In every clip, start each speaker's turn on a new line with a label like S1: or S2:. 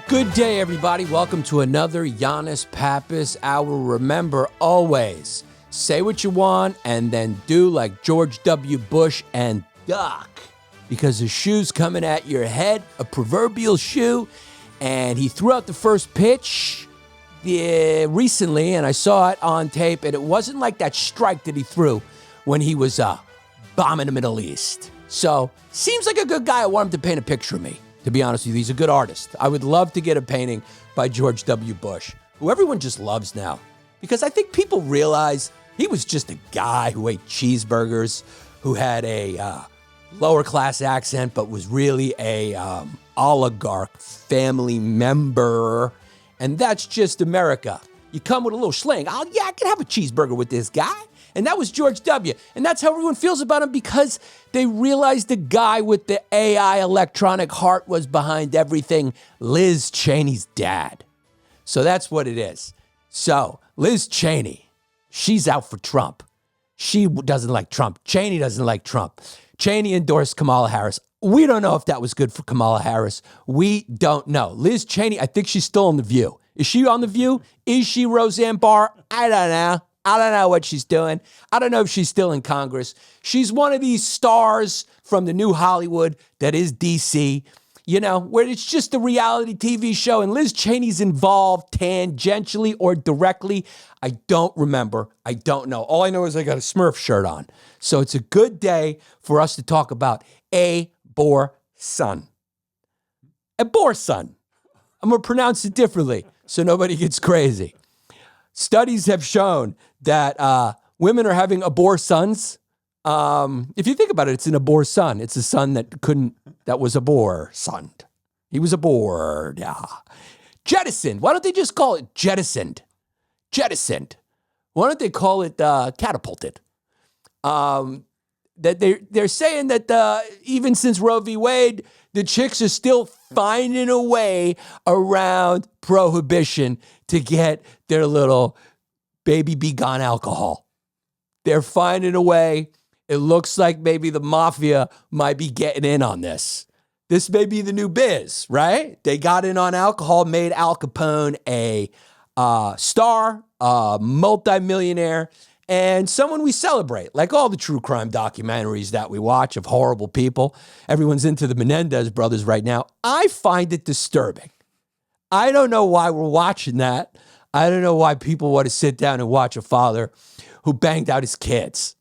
S1: Good day, everybody. Welcome to another Yannis Pappas Hour. Remember, always say what you want and then do like George W. Bush and duck, because the shoe's coming at your head, a proverbial shoe. And he threw out the first pitch recently, and I saw it on tape, and it wasn't like that strike that he threw when he was bombing the Middle East. So, seems like a good guy. I want him to paint a picture of me. To be honest with you, he's a good artist. I would love to get a painting by George W. Bush, who everyone just loves now. Because I think people realize he was just a guy who ate cheeseburgers, who had a lower class accent, but was really a oligarch family member. And that's just America. You come with a little slang. Oh, yeah, I can have a cheeseburger with this guy. And that was George W. And that's how everyone feels about him, because they realized the guy with the AI electronic heart was behind everything, Liz Cheney's dad. So that's what it is. So Liz Cheney, she's out for Trump. She doesn't like Trump. Cheney doesn't like Trump. Cheney endorsed Kamala Harris. We don't know if that was good for Kamala Harris. We don't know. Liz Cheney, I think she's still on The View. Is she on The View? Is she Roseanne Barr? I don't know. I don't know what she's doing. I don't know if she's still in Congress. She's one of these stars from the new Hollywood that is DC, you know, where it's just a reality TV show, and Liz Cheney's involved tangentially or directly. I don't remember. I don't know. All I know is I got a Smurf shirt on. So it's a good day for us to talk about abortion. Abortion. I'm going to pronounce it differently so nobody gets crazy. Studies have shown that women are having abortions. If you think about it, it's an abortion. It's a son that was abortioned. He was aboard. Yeah. Jettisoned. Why don't they just call it jettisoned? Jettisoned. Why don't they call it catapulted? That they're saying that even since Roe v. Wade, the chicks are still finding a way around prohibition to get their little baby be gone alcohol. They're finding a way. It looks like maybe the Mafia might be getting in on this. This may be the new biz, right? They got in on alcohol, made Al Capone a star, a multimillionaire, and someone we celebrate, like all the true crime documentaries that we watch of horrible people. Everyone's into the Menendez brothers right now. I find it disturbing. I don't know why we're watching that. I don't know why people want to sit down and watch a father who banged out his kids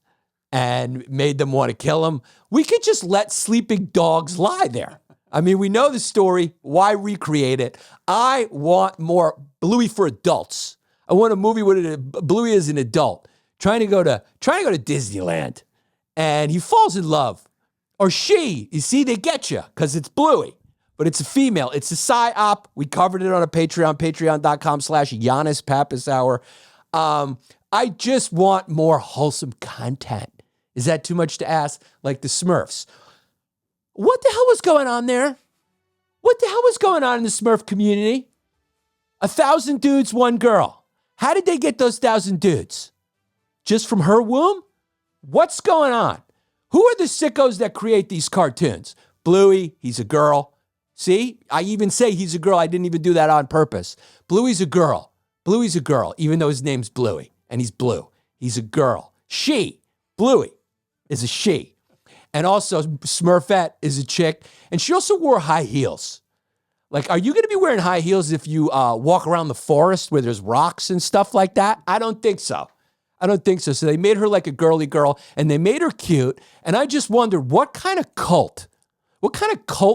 S1: and made them want to kill him. We could just let sleeping dogs lie there. I mean, we know the story. Why recreate it? I want more Bluey for adults. I want a movie where Bluey is an adult trying to go to Disneyland, and he falls in love. Or she, you see, they get you because it's Bluey. But it's a female. It's a psyop. We covered it on a Patreon, patreon.com/Yannis Pappas Hour. I just want more wholesome content. Is that too much to ask? Like the Smurfs. What the hell was going on there? What the hell was going on in the Smurf community? 1,000 dudes, one girl. How did they get those 1,000 dudes? Just from her womb? What's going on? Who are the sickos that create these cartoons? Bluey, he's a girl. See, I even say he's a girl. I didn't even do that on purpose. Bluey's a girl. Bluey's a girl, even though his name's Bluey, and he's blue. He's a girl. She, Bluey, is a she. And also, Smurfette is a chick, and she also wore high heels. Like, are you going to be wearing high heels if you walk around the forest where there's rocks and stuff like that? I don't think so. I don't think so. So they made her like a girly girl, and they made her cute, and I just wondered what kind of cult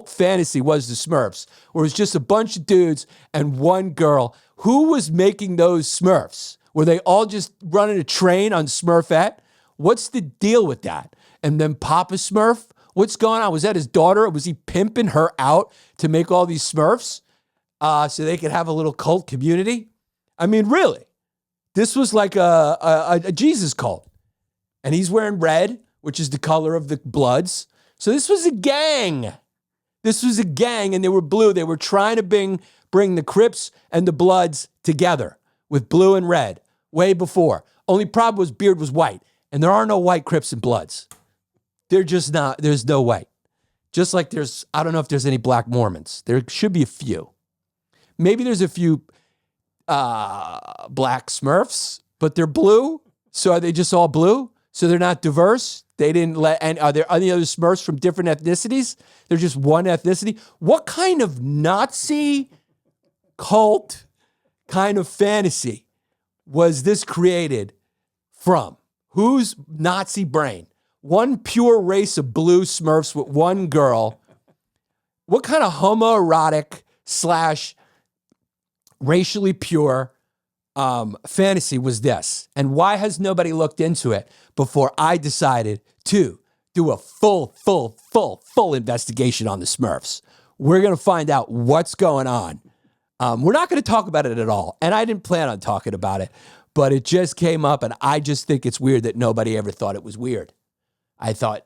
S1: fantasy was the Smurfs, where it was just a bunch of dudes and one girl? Who was making those Smurfs? Were they all just running a train on Smurfette? What's the deal with that? And then Papa Smurf, what's going on? Was that his daughter? Was he pimping her out to make all these Smurfs so they could have a little cult community? I mean, really, this was like a Jesus cult. And he's wearing red, which is the color of the Bloods. So this was a gang. This was a gang, and they were blue. They were trying to bring the Crips and the Bloods together with blue and red way before. Only problem was Beard was white, and there are no white Crips and Bloods. They're just not. There's no way. Just like I don't know if there's any black Mormons. There should be a few. Maybe there's a few black Smurfs, but they're blue. So are they just all blue? So they're not diverse? They didn't and are there any other Smurfs from different ethnicities? They're just one ethnicity? What kind of Nazi cult kind of fantasy was this created from? Whose Nazi brain? One pure race of blue Smurfs with one girl. What kind of homoerotic / racially pure fantasy was this? And why has nobody looked into it before I decided to do a full investigation on the Smurfs? We're going to find out what's going on. We're not going to talk about it at all. And I didn't plan on talking about it, but it just came up, and I just think it's weird that nobody ever thought it was weird. I thought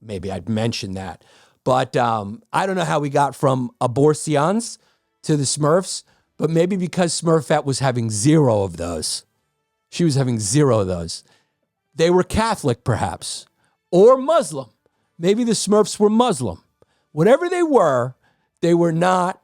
S1: maybe I'd mention that. But I don't know how we got from abortions to the Smurfs, but maybe because Smurfette was having 0 of those. She was having 0 of those. They were Catholic, perhaps, or Muslim. Maybe the Smurfs were Muslim. Whatever they were not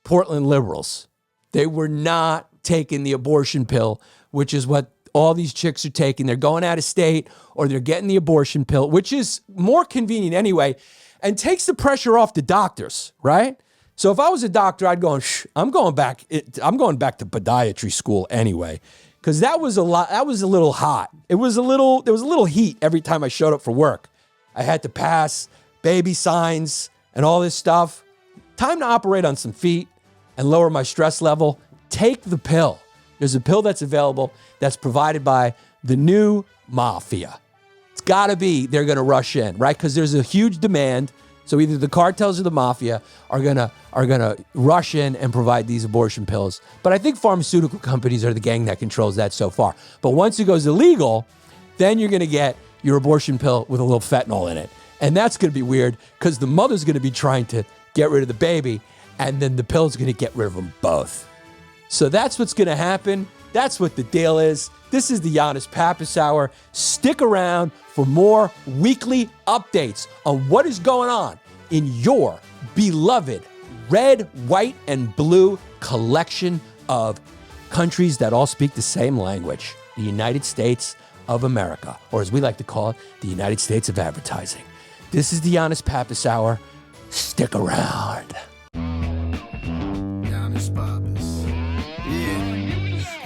S1: Portland liberals. They were not taking the abortion pill, which is what all these chicks are taking. They're going out of state or they're getting the abortion pill, which is more convenient anyway and takes the pressure off the doctors, right? So if I was a doctor, I'd go, I'm going back to podiatry school anyway, because that was a little hot. There was a little heat every time I showed up for work. I had to pass baby signs and all this stuff. Time to operate on some feet and lower my stress level. Take the pill. There's a pill that's available that's provided by the new Mafia. It's got to be they're going to rush in, right? Because there's a huge demand. So either the cartels or the Mafia are gonna rush in and provide these abortion pills. But I think pharmaceutical companies are the gang that controls that so far. But once it goes illegal, then you're going to get your abortion pill with a little fentanyl in it. And that's going to be weird because the mother's going to be trying to get rid of the baby, and then the pill's going to get rid of them both. So that's what's going to happen. That's what the deal is. This is the Yannis Pappas Hour. Stick around for more weekly updates on what is going on in your beloved red, white, and blue collection of countries that all speak the same language, the United States of America, or as we like to call it, the United States of advertising. This is the Yannis Pappas Hour. Stick around.
S2: Yannis Pappas. Yeah.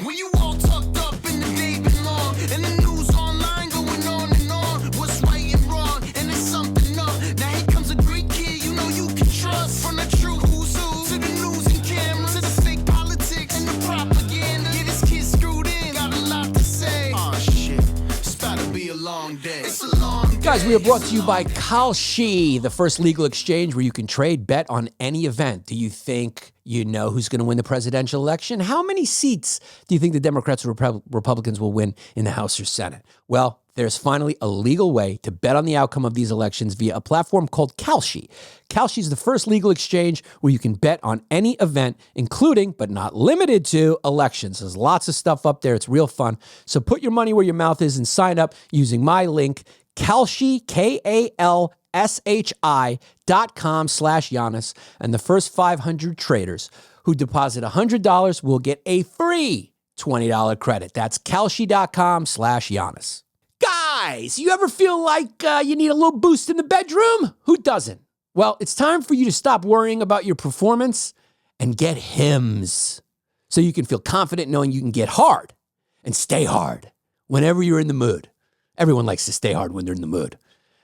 S2: When you all tucked up in the day long, and the news online going on and on, what's right and wrong, and there's something up. Now here comes a great kid you know you can trust. From the true who's who to the news and cameras, to the fake politics and the propaganda. Yeah, this kid's screwed in, got a lot to say. Oh shit, it's about to be a long day. It's a long day.
S1: Guys, we are brought to you by Kalshi, the first legal exchange where you can trade, bet on any event. Do you think you know who's going to win the presidential election? How many seats do you think the Democrats or Republicans will win in the House or Senate? Well, there's finally a legal way to bet on the outcome of these elections via a platform called Kalshi. Kalshi is the first legal exchange where you can bet on any event, including, but not limited to, elections. There's lots of stuff up there. It's real fun. So put your money where your mouth is and sign up using my link, Kalshi, KALSHI.com/Yannis, and the first 500 traders who deposit $100 will get a free $20 credit. That's Kalshi.com/Yannis. Guys, you ever feel like you need a little boost in the bedroom? Who doesn't? Well, it's time for you to stop worrying about your performance and get Hims, so you can feel confident knowing you can get hard and stay hard whenever you're in the mood. Everyone likes to stay hard when they're in the mood.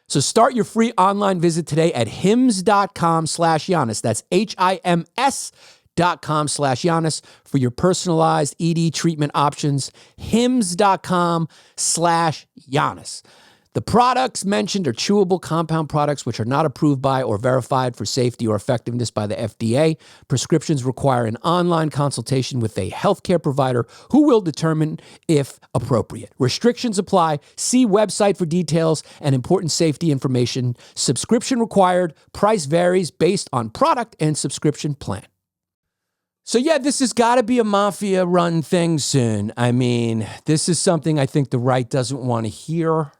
S1: So start your free online visit today at hims.com/Yannis. That's HIMS.com/Yannis for your personalized ED treatment options. hims.com/Yannis. The products mentioned are chewable compound products which are not approved by or verified for safety or effectiveness by the FDA. Prescriptions require an online consultation with a healthcare provider who will determine if appropriate. Restrictions apply. See website for details and important safety information. Subscription required. Price varies based on product and subscription plan. So yeah, this has got to be a Mafia-run thing soon. I mean, this is something I think the right doesn't want to hear.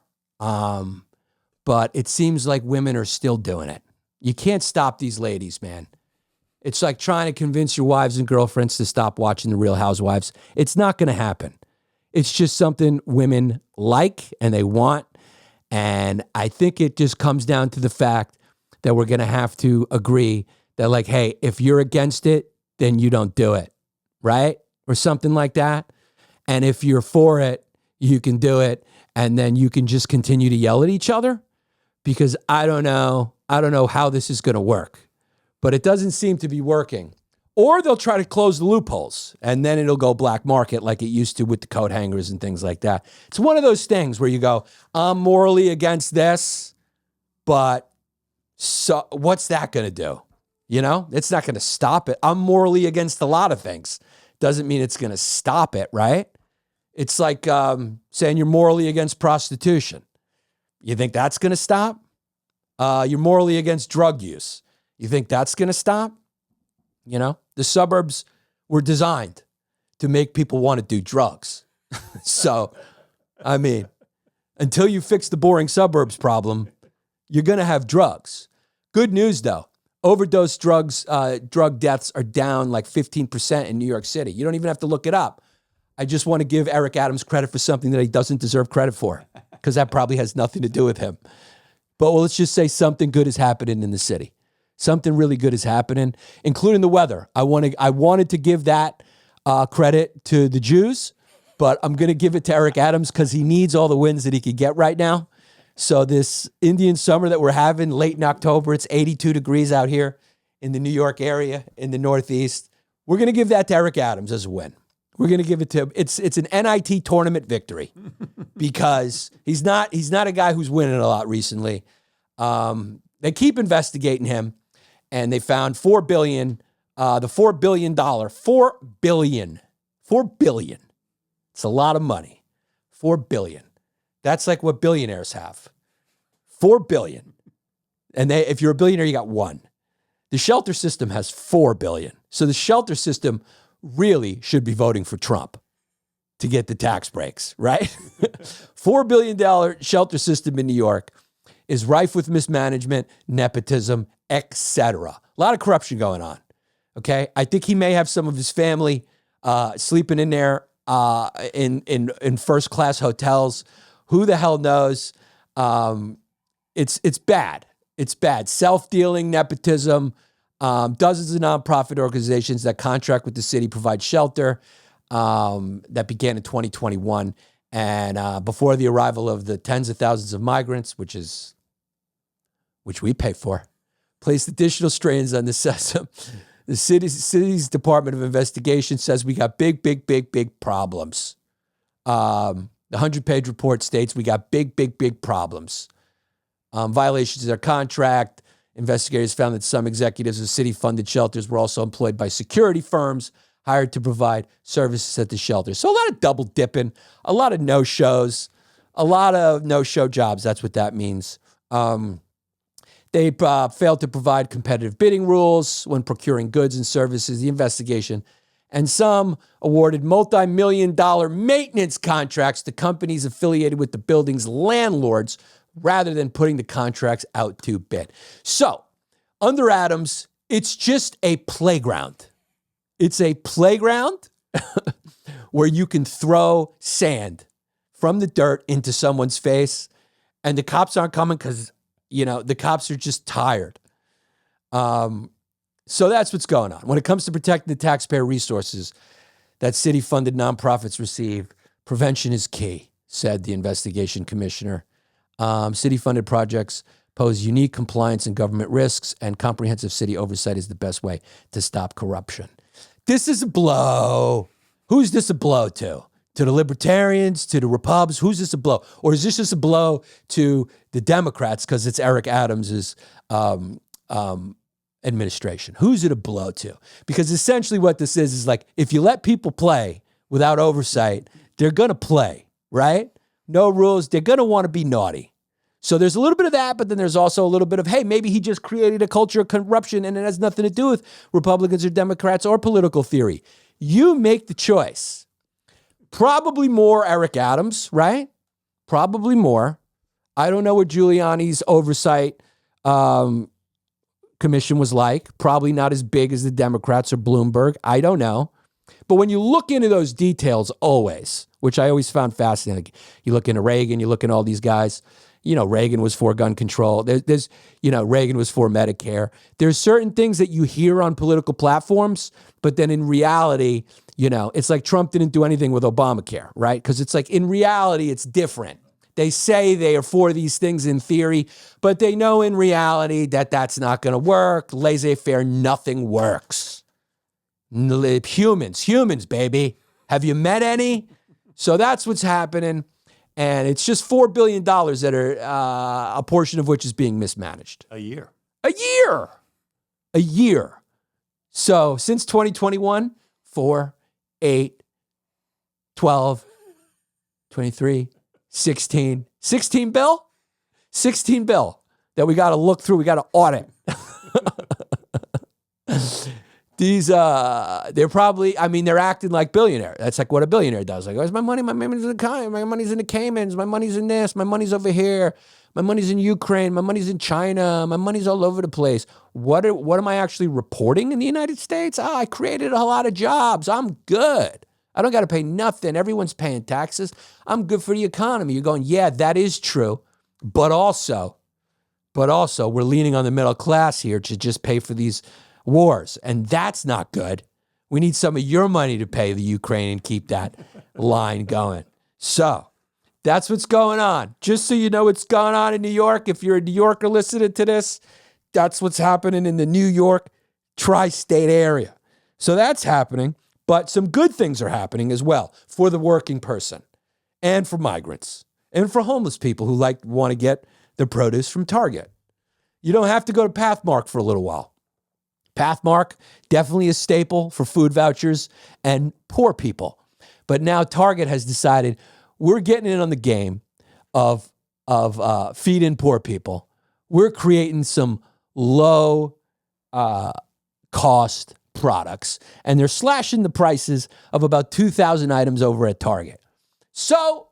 S1: But it seems like women are still doing it. You can't stop these ladies, man. It's like trying to convince your wives and girlfriends to stop watching The Real Housewives. It's not going to happen. It's just something women like and they want. And I think it just comes down to the fact that we're going to have to agree that, like, hey, if you're against it, then you don't do it, right? Or something like that. And if you're for it, you can do it. And then you can just continue to yell at each other, because I don't know how this is going to work, but it doesn't seem to be working. Or they'll try to close the loopholes, and then it'll go black market like it used to with the coat hangers and things like that. It's one of those things where you go, I'm morally against this, but so what's that going to do? You know, it's not going to stop it. I'm morally against a lot of things. Doesn't mean it's going to stop it, right? It's like saying you're morally against prostitution. You think that's going to stop? You're morally against drug use. You think that's going to stop? You know, the suburbs were designed to make people want to do drugs. So, I mean, until you fix the boring suburbs problem, you're going to have drugs. Good news, though. Overdose drug deaths are down like 15% in New York City. You don't even have to look it up. I just want to give Eric Adams credit for something that he doesn't deserve credit for, because that probably has nothing to do with him. But let's just say something good is happening in the city. Something really good is happening, including the weather. I wanted to give that credit to the Jews, but I'm going to give it to Eric Adams because he needs all the wins that he could get right now. So this Indian summer that we're having late in October, it's 82 degrees out here in the New York area, in the Northeast. We're going to give that to Eric Adams as a win. We're going to give it to him. It's an NIT tournament victory because he's not a guy who's winning a lot recently. They keep investigating him, and they found $4 billion. The $4 billion. $4 billion. It's a lot of money. $4 billion. That's like what billionaires have. $4 billion. And if you're a billionaire, you got one. The shelter system has $4 billion. So the shelter system really should be voting for Trump to get the tax breaks, right? $4 billion shelter system in New York is rife with mismanagement, nepotism, etc. A lot of corruption going on, okay? I think he may have some of his family sleeping in there in first-class hotels. Who the hell knows? It's bad. It's bad. Self-dealing, nepotism, dozens of nonprofit organizations that contract with the city provide shelter that began in 2021. And before the arrival of the tens of thousands of migrants, which we pay for, placed additional strains on the system. The city's Department of Investigation says we got big problems. The 100-page report states we got big problems. Violations of their contract. Investigators found that some executives of city-funded shelters were also employed by security firms hired to provide services at the shelter. So a lot of double dipping, a lot of no-shows, a lot of no-show jobs. That's what that means. They failed to provide competitive bidding rules when procuring goods and services. The investigation and some awarded multi-million-dollar maintenance contracts to companies affiliated with the building's landlords rather than putting the contracts out to bid. So, under Adams, it's just a playground. It's a playground where you can throw sand from the dirt into someone's face, and the cops aren't coming because, the cops are just tired. So that's what's going on. When it comes to protecting the taxpayer resources that city-funded nonprofits receive, prevention is key, said the investigation commissioner. City-funded projects pose unique compliance and government risks, and comprehensive city oversight is the best way to stop corruption. This is a blow. Who's this a blow to? To the libertarians, to the Repubs? Who's this a blow? Or is this just a blow to the Democrats because it's Eric Adams's administration? Who's it a blow to? Because essentially what this is like, if you let people play without oversight, they're going to play, right? No rules. They're going to want to be naughty. So there's a little bit of that, but then there's also a little bit of, hey, maybe he just created a culture of corruption and it has nothing to do with Republicans or Democrats or political theory. You make the choice. Probably more Eric Adams, right? Probably more. I don't know what Giuliani's oversight Commission was like. Probably not as big as the Democrats or Bloomberg. I don't know. But when you look into those details always, which I always found fascinating, you look into Reagan, you look into all these guys, Reagan was for gun control. Reagan was for Medicare. There's certain things that you hear on political platforms, but then in reality, it's like Trump didn't do anything with Obamacare, right? Because it's like in reality, it's different. They say they are for these things in theory, but they know in reality that that's not going to work. Laissez-faire, nothing works. Humans, baby. Have you met any? So that's what's happening. And it's just $4 billion that are a portion of which is being mismanaged.
S3: A year.
S1: A year. So since 2021, 4, 8, 12, 23, 16. 16 bill? 16 bill that we got to look through. We got to audit. These, they're probably, they're acting like billionaire. That's like what a billionaire does. Like, where's my money? My money's in the Caymans. My money's in this. My money's over here. My money's in Ukraine. My money's in China. My money's all over the place. What am I actually reporting in the United States? I created a lot of jobs. I'm good. I don't got to pay nothing. Everyone's paying taxes. I'm good for the economy. You're going, yeah, that is true. But also, we're leaning on the middle class here to just pay for these wars, and that's not good. We need some of your money to pay the Ukraine and keep that line going. So that's what's going on. Just so you know what's going on in New York, if you're a New Yorker listening to this, that's what's happening in the New York tri-state area. So that's happening, but some good things are happening as well for the working person and for migrants and for homeless people who want to get their produce from Target. You don't have to go to Pathmark for a little while. Pathmark, definitely a staple for food vouchers and poor people. But now Target has decided we're getting in on the game of feeding poor people. We're creating some low cost products, and they're slashing the prices of about 2,000 items over at Target. So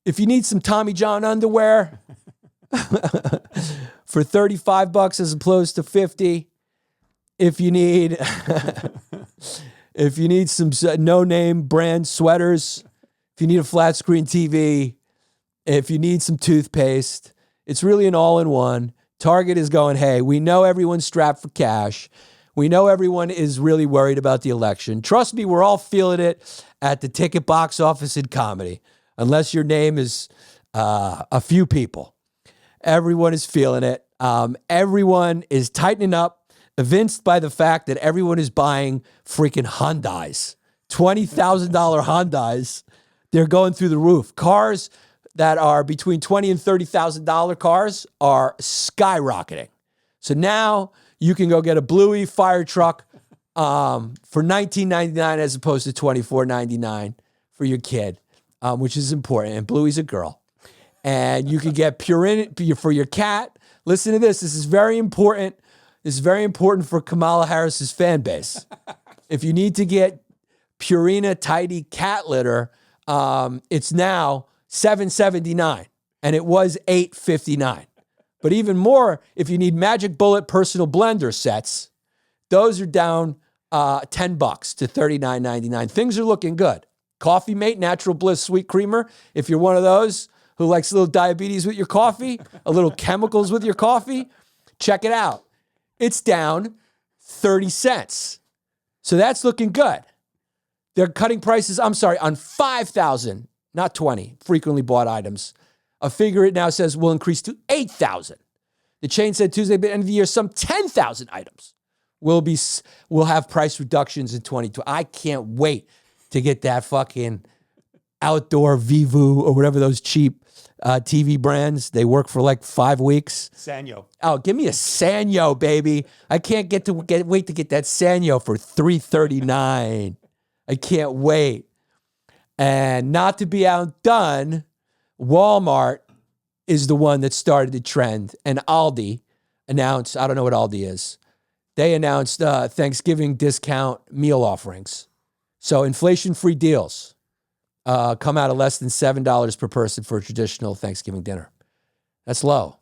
S1: if you need some Tommy John underwear for $35 as opposed to $50, if you need some no-name brand sweaters, if you need a flat screen TV, if you need some toothpaste, it's really an all-in-one. Target is going, hey, we know everyone's strapped for cash. We know everyone is really worried about the election. Trust me, we're all feeling it at the ticket box office in comedy, unless your name is a few people. Everyone is feeling it. Everyone is tightening up, evinced by the fact that everyone is buying freaking Hyundais, $20,000 Hyundais. They're going through the roof. Cars that are between $20,000 and $30,000 cars are skyrocketing. So now you can go get a Bluey fire truck for $19.99 as opposed to $24.99 for your kid, which is important. And Bluey's a girl. And you can get Purina for your cat. Listen to this. This is very important. This is very important for Kamala Harris's fan base. If you need to get Purina Tidy cat litter, it's now $7.79, and it was $8.59. But even more, if you need Magic Bullet personal blender sets, those are down $10 to $39.99. Things are looking good. Coffee Mate Natural Bliss Sweet Creamer, if you're one of those who likes a little diabetes with your coffee, a little chemicals with your coffee, check it out. It's down 30 cents. So that's looking good. They're cutting prices, on 5,000, not 20, frequently bought items. A figure it now says will increase to 8,000. The chain said Tuesday, by the end of the year, some 10,000 items will have price reductions in 2020. I can't wait to get that fucking outdoor Vivu or whatever those cheap TV brands. They work for like 5 weeks.
S3: Sanyo.
S1: Oh, give me a Sanyo, baby. I can't wait to get that Sanyo for $3.39. I can't wait. And not to be outdone, Walmart is the one that started the trend. And Aldi announced, I don't know what Aldi is. They announced Thanksgiving discount meal offerings. So inflation-free deals come out of less than $7 per person for a traditional Thanksgiving dinner. That's low.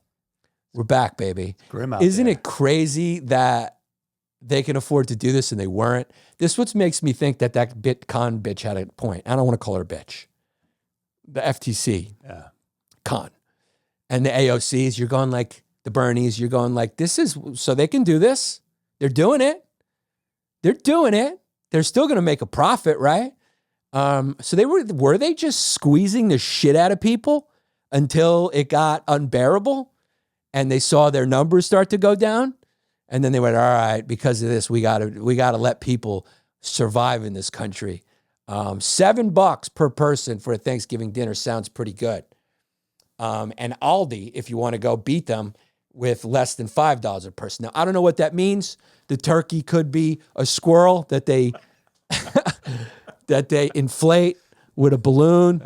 S1: We're back, baby.
S3: Grim out
S1: Isn't
S3: there.
S1: it crazy that they can afford to do this and they weren't? This what makes me think that Bitcon bitch had a point. I don't want to call her a bitch. The FTC con. And the AOCs, you're going like, the Bernies, you're going like, this is, so they can do this. They're doing it. They're doing it. They're still going to make a profit, right? So they were they just squeezing the shit out of people until it got unbearable and they saw their numbers start to go down? And then they went, all right, because of this, we gotta let people survive in this country. $7 per person for a Thanksgiving dinner sounds pretty good. And Aldi, if you want to go beat them with less than $5 a person. Now, I don't know what that means. The turkey could be a squirrel that they that they inflate with a balloon.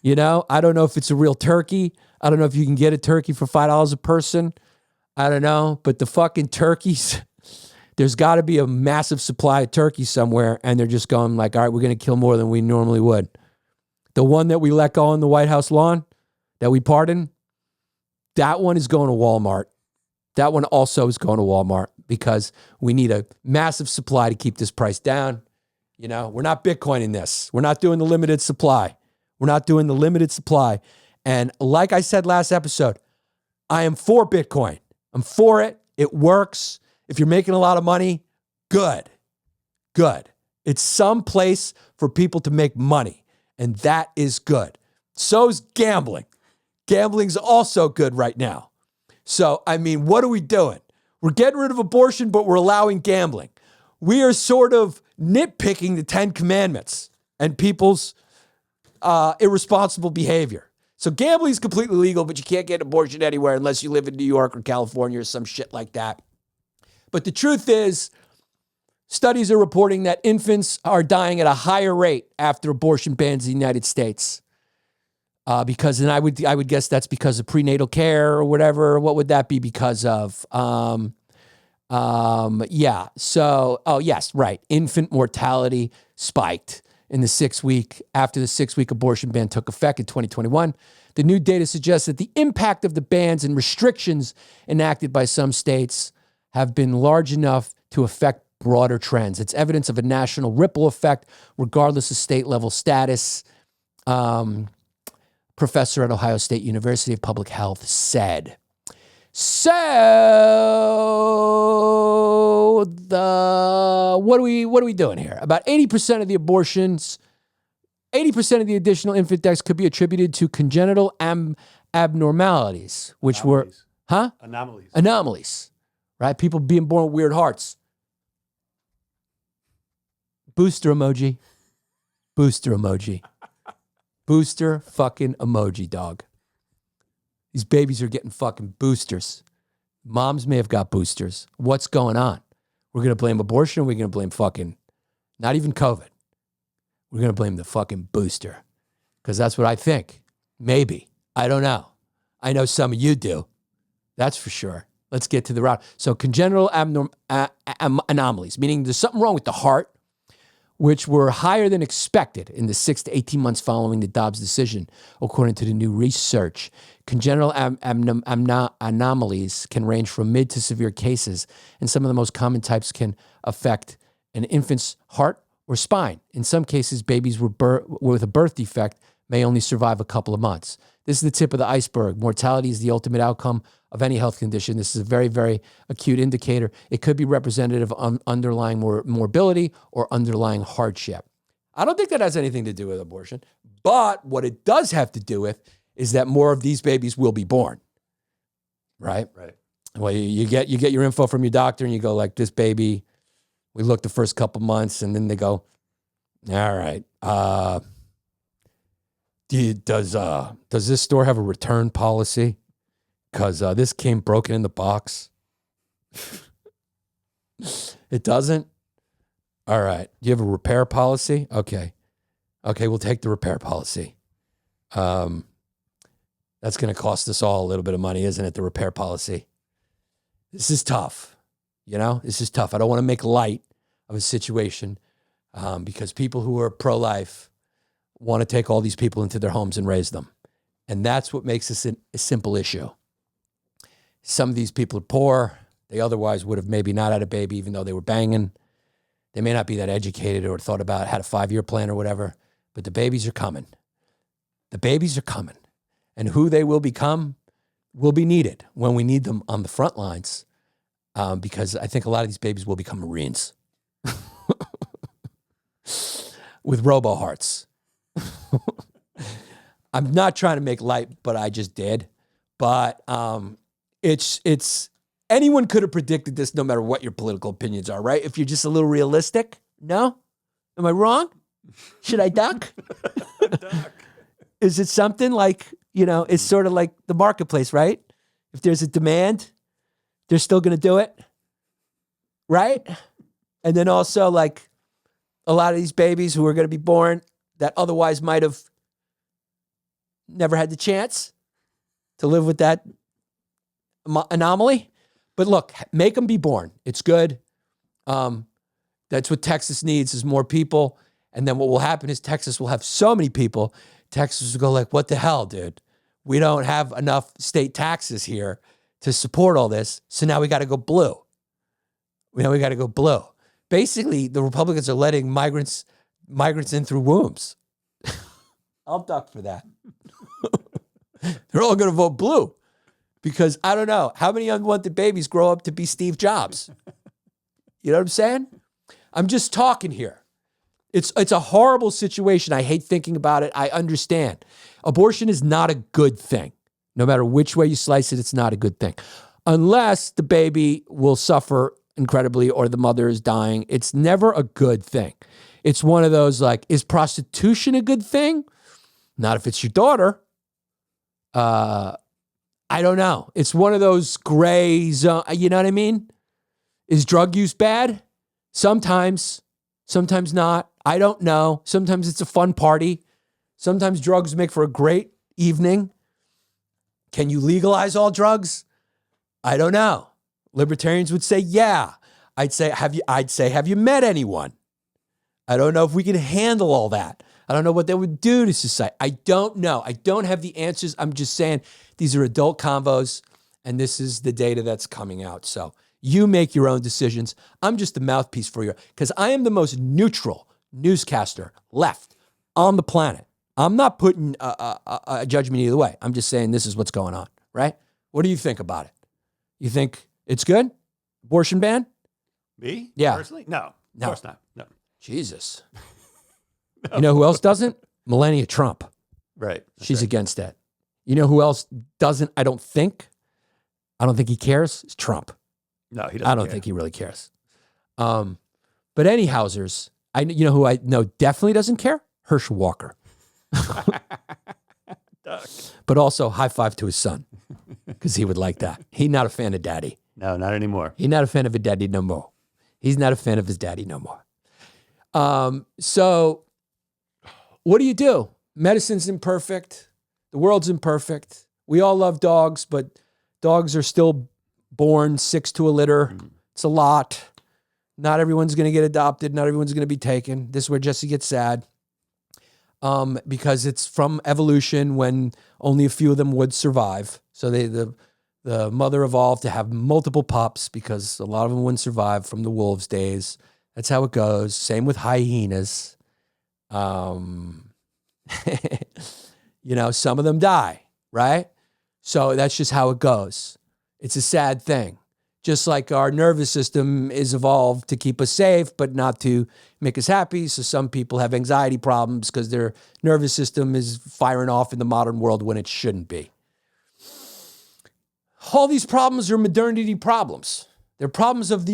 S1: You know, I don't know if it's a real turkey. I don't know if you can get a turkey for $5 a person. I don't know, but the fucking turkeys, there's got to be a massive supply of turkeys somewhere, and they're just going like, all right, we're going to kill more than we normally would. The one that we let go on the White House lawn, that we pardoned, that one is going to Walmart. That one also is going to Walmart because we need a massive supply to keep this price down. You know, we're not Bitcoining this. We're not doing the limited supply. We're not doing the limited supply. And like I said last episode, I am for Bitcoin. I'm for it. It works. If you're making a lot of money, good. Good. It's some place for people to make money, and that is good. So's gambling. Gambling's also good right now. So, I mean, what are we doing? We're getting rid of abortion, but we're allowing gambling. We are sort of nitpicking the 10 Commandments and people's irresponsible behavior. So gambling is completely legal, but you can't get an abortion anywhere unless you live in New York or California or some shit like that. But the truth is, studies are reporting that infants are dying at a higher rate after abortion bans in the United States. Because, and I would guess that's because of prenatal care or whatever. What would that be because of? Yeah. So, oh yes, right. Infant mortality spiked in the 6 week after the 6 week abortion ban took effect in 2021. The new data suggests that the impact of the bans and restrictions enacted by some states have been large enough to affect broader trends. It's evidence of a national ripple effect, regardless of state level status. Professor at Ohio State University of Public Health said. So what are we doing here? About 80% of the abortions, 80% of the additional infant deaths could be attributed to congenital abnormalities, which
S3: Anomalies.
S1: were anomalies, right? People being born with weird hearts. Booster emoji. Booster emoji. Booster fucking emoji, dog. These babies are getting fucking boosters. Moms may have got boosters. What's going on? We're going to blame abortion or we're going to blame fucking, not even COVID. We're going to blame the fucking booster. Because that's what I think. Maybe. I don't know. I know some of you do. That's for sure. Let's get to the route. So congenital anomalies, meaning there's something wrong with the heart, which were higher than expected in the 6 to 18 months following the Dobbs decision, according to the new research. Congenital anomalies can range from mid to severe cases, and some of the most common types can affect an infant's heart or spine. In some cases, babies with a birth defect may only survive a couple of months. This is the tip of the iceberg. Mortality is the ultimate outcome of any health condition. This is a very, very acute indicator. It could be representative of underlying morbidity or underlying hardship. I don't think that has anything to do with abortion, but what it does have to do with is that more of these babies will be born, right?
S3: Right.
S1: Well, you get your info from your doctor and you go like, this baby, we look the first couple months, and then they go, all right, does this store have a return policy? Because this came broken in the box. It doesn't? All right. Do you have a repair policy? Okay, we'll take the repair policy. That's going to cost us all a little bit of money, isn't it, the repair policy? This is tough. You know, this is tough. I don't want to make light of a situation because people who are pro-life want to take all these people into their homes and raise them. And that's what makes this a simple issue. Some of these people are poor. They otherwise would have maybe not had a baby, even though they were banging. They may not be that educated or thought about, had a 5-year plan or whatever, but the babies are coming. The babies are coming. And who they will become will be needed when we need them on the front lines, because I think a lot of these babies will become Marines with robo hearts. I'm not trying to make light, but I just did. But it's anyone could have predicted this, no matter what your political opinions are, right? If you're just a little realistic. No? Am I wrong? Should I duck?
S3: Duck.
S1: Is it something like, it's sort of like the marketplace, right? If there's a demand, they're still going to do it, right? And then also, like, a lot of these babies who are going to be born that otherwise might have never had the chance to live with that anomaly. But look, make them be born. It's good. That's what Texas needs, is more people. And then what will happen is Texas will have so many people, Texas will go like, what the hell, dude? We don't have enough state taxes here to support all this. So now we got to go blue. We got to go blue. Basically, the Republicans are letting migrants in through wombs. I'll duck for that. They're all going to vote blue because I don't know how many unwanted babies grow up to be Steve Jobs. You know what I'm saying? I'm just talking here. It's a horrible situation. I hate thinking about it. I understand. Abortion is not a good thing. No matter which way you slice it, it's not a good thing. Unless the baby will suffer incredibly or the mother is dying. It's never a good thing. It's one of those like, is prostitution a good thing? Not if it's your daughter. I don't know. It's one of those gray zone, you know what I mean? Is drug use bad? Sometimes not. I don't know. Sometimes it's a fun party. Sometimes drugs make for a great evening. Can you legalize all drugs? I don't know. Libertarians would say, yeah. I'd say, have you met anyone? I don't know if we can handle all that. I don't know what that would do to society. I don't know. I don't have the answers. I'm just saying these are adult convos, and this is the data that's coming out. So you make your own decisions. I'm just the mouthpiece for you because I am the most neutral newscaster left on the planet. I'm not putting a judgment either way. I'm just saying this is what's going on, right? What do you think about it? You think it's good? Abortion ban?
S3: Me?
S1: Yeah.
S3: Personally? No. Of course not. No.
S1: Jesus. No. You know who else doesn't? Melania Trump.
S3: Right.
S1: She's against that. You know who else doesn't? I don't think he cares. It's Trump.
S3: No, he doesn't.
S1: I don't think he really cares. But anyhowsers, you know who I know definitely doesn't care? Herschel Walker. But also high five to his son because he would like that. He's not a fan of daddy.
S3: No, not anymore.
S1: He's not a fan of his daddy no more. He's not a fan of his daddy no more. So what do? Medicine's imperfect. The world's imperfect. We all love dogs, but dogs are still born 6 to a litter. It's a lot. Not everyone's going to get adopted. Not everyone's going to be taken. This is where Jesse gets sad. Because it's from evolution when only a few of them would survive. So the mother evolved to have multiple pups because a lot of them wouldn't survive from the wolves' days. That's how it goes. Same with hyenas. Some of them die, right? So that's just how it goes. It's a sad thing. Just like our nervous system is evolved to keep us safe, but not to make us happy. So some people have anxiety problems because their nervous system is firing off in the modern world when it shouldn't be. All these problems are modernity problems. They're problems of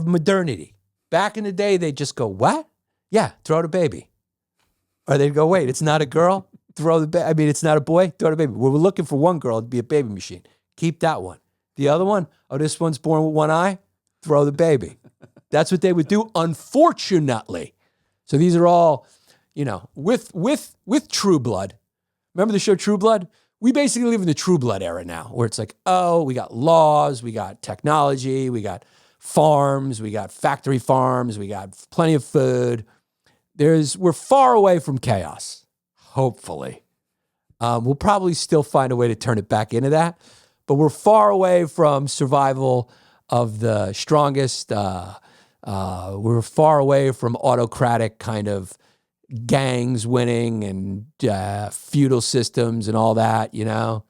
S1: modernity. Back in the day, they just go, what? Yeah, throw out a baby. Or they'd go, wait, it's not a girl? It's not a boy? Throw out a baby. We're looking for one girl to be a baby machine. Keep that one. The other one, this one's born with one eye, throw the baby. That's what they would do, unfortunately. So these are all, with True Blood. Remember the show True Blood? We basically live in the True Blood era now, where it's like, we got laws, we got technology, we got farms, we got factory farms, we got plenty of food. We're far away from chaos, hopefully. We'll probably still find a way to turn it back into that. but we're far away from survival of the strongest. We're far away from autocratic kind of gangs winning and feudal systems and all that, you know.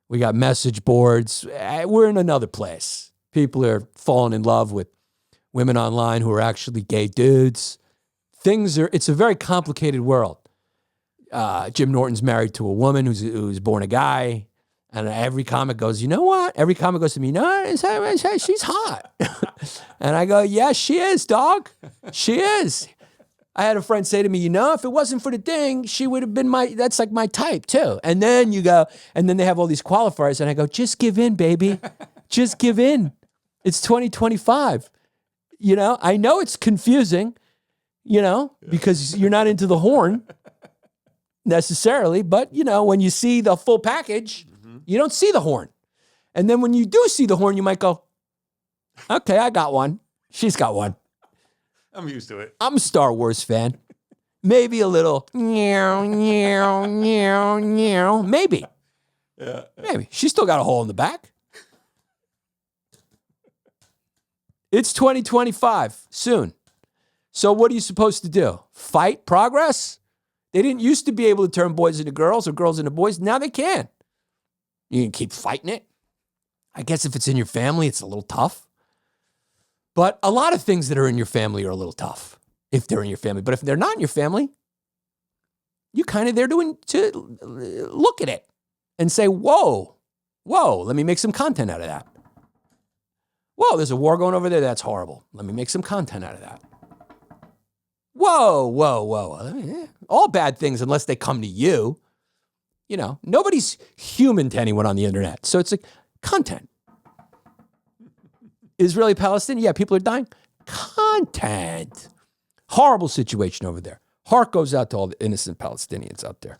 S1: We got message boards. We're in another place. People are falling in love with women online who are actually gay dudes. It's a very complicated world. Jim Norton's married to a woman who's born a guy. And every comic goes, you know what? Every comic goes to me, she's hot. And I go, yeah, she is, dog. She is. I had a friend say to me, if it wasn't for the thing, she would have been that's like my type too. And then you go, and then they have all these qualifiers. And I go, just give in, baby. Just give in. It's 2025. I know it's confusing, because you're not into the horn necessarily. But, when you see the full package, you don't see the horn. And then when you do see the horn, you might go, okay, I got one. She's got one.
S3: I'm used to it.
S1: I'm a Star Wars fan. Maybe a little meow, meow, meow, meow. Maybe.
S3: Yeah.
S1: Maybe. She's still got a hole in the back. It's 2025 soon. So what are you supposed to do? Fight progress? They didn't used to be able to turn boys into girls or girls into boys. Now they can. You can keep fighting it. I guess if it's in your family, it's a little tough. But a lot of things that are in your family are a little tough if they're in your family. But if they're not in your family, you're kind of there to look at it and say, whoa, let me make some content out of that. Whoa, there's a war going over there. That's horrible. Let me make some content out of that. Whoa. All bad things unless they come to you. Nobody's human to anyone on the internet. So it's like content. Israeli Palestinian, yeah, people are dying. Content. Horrible situation over there. Heart goes out to all the innocent Palestinians out there.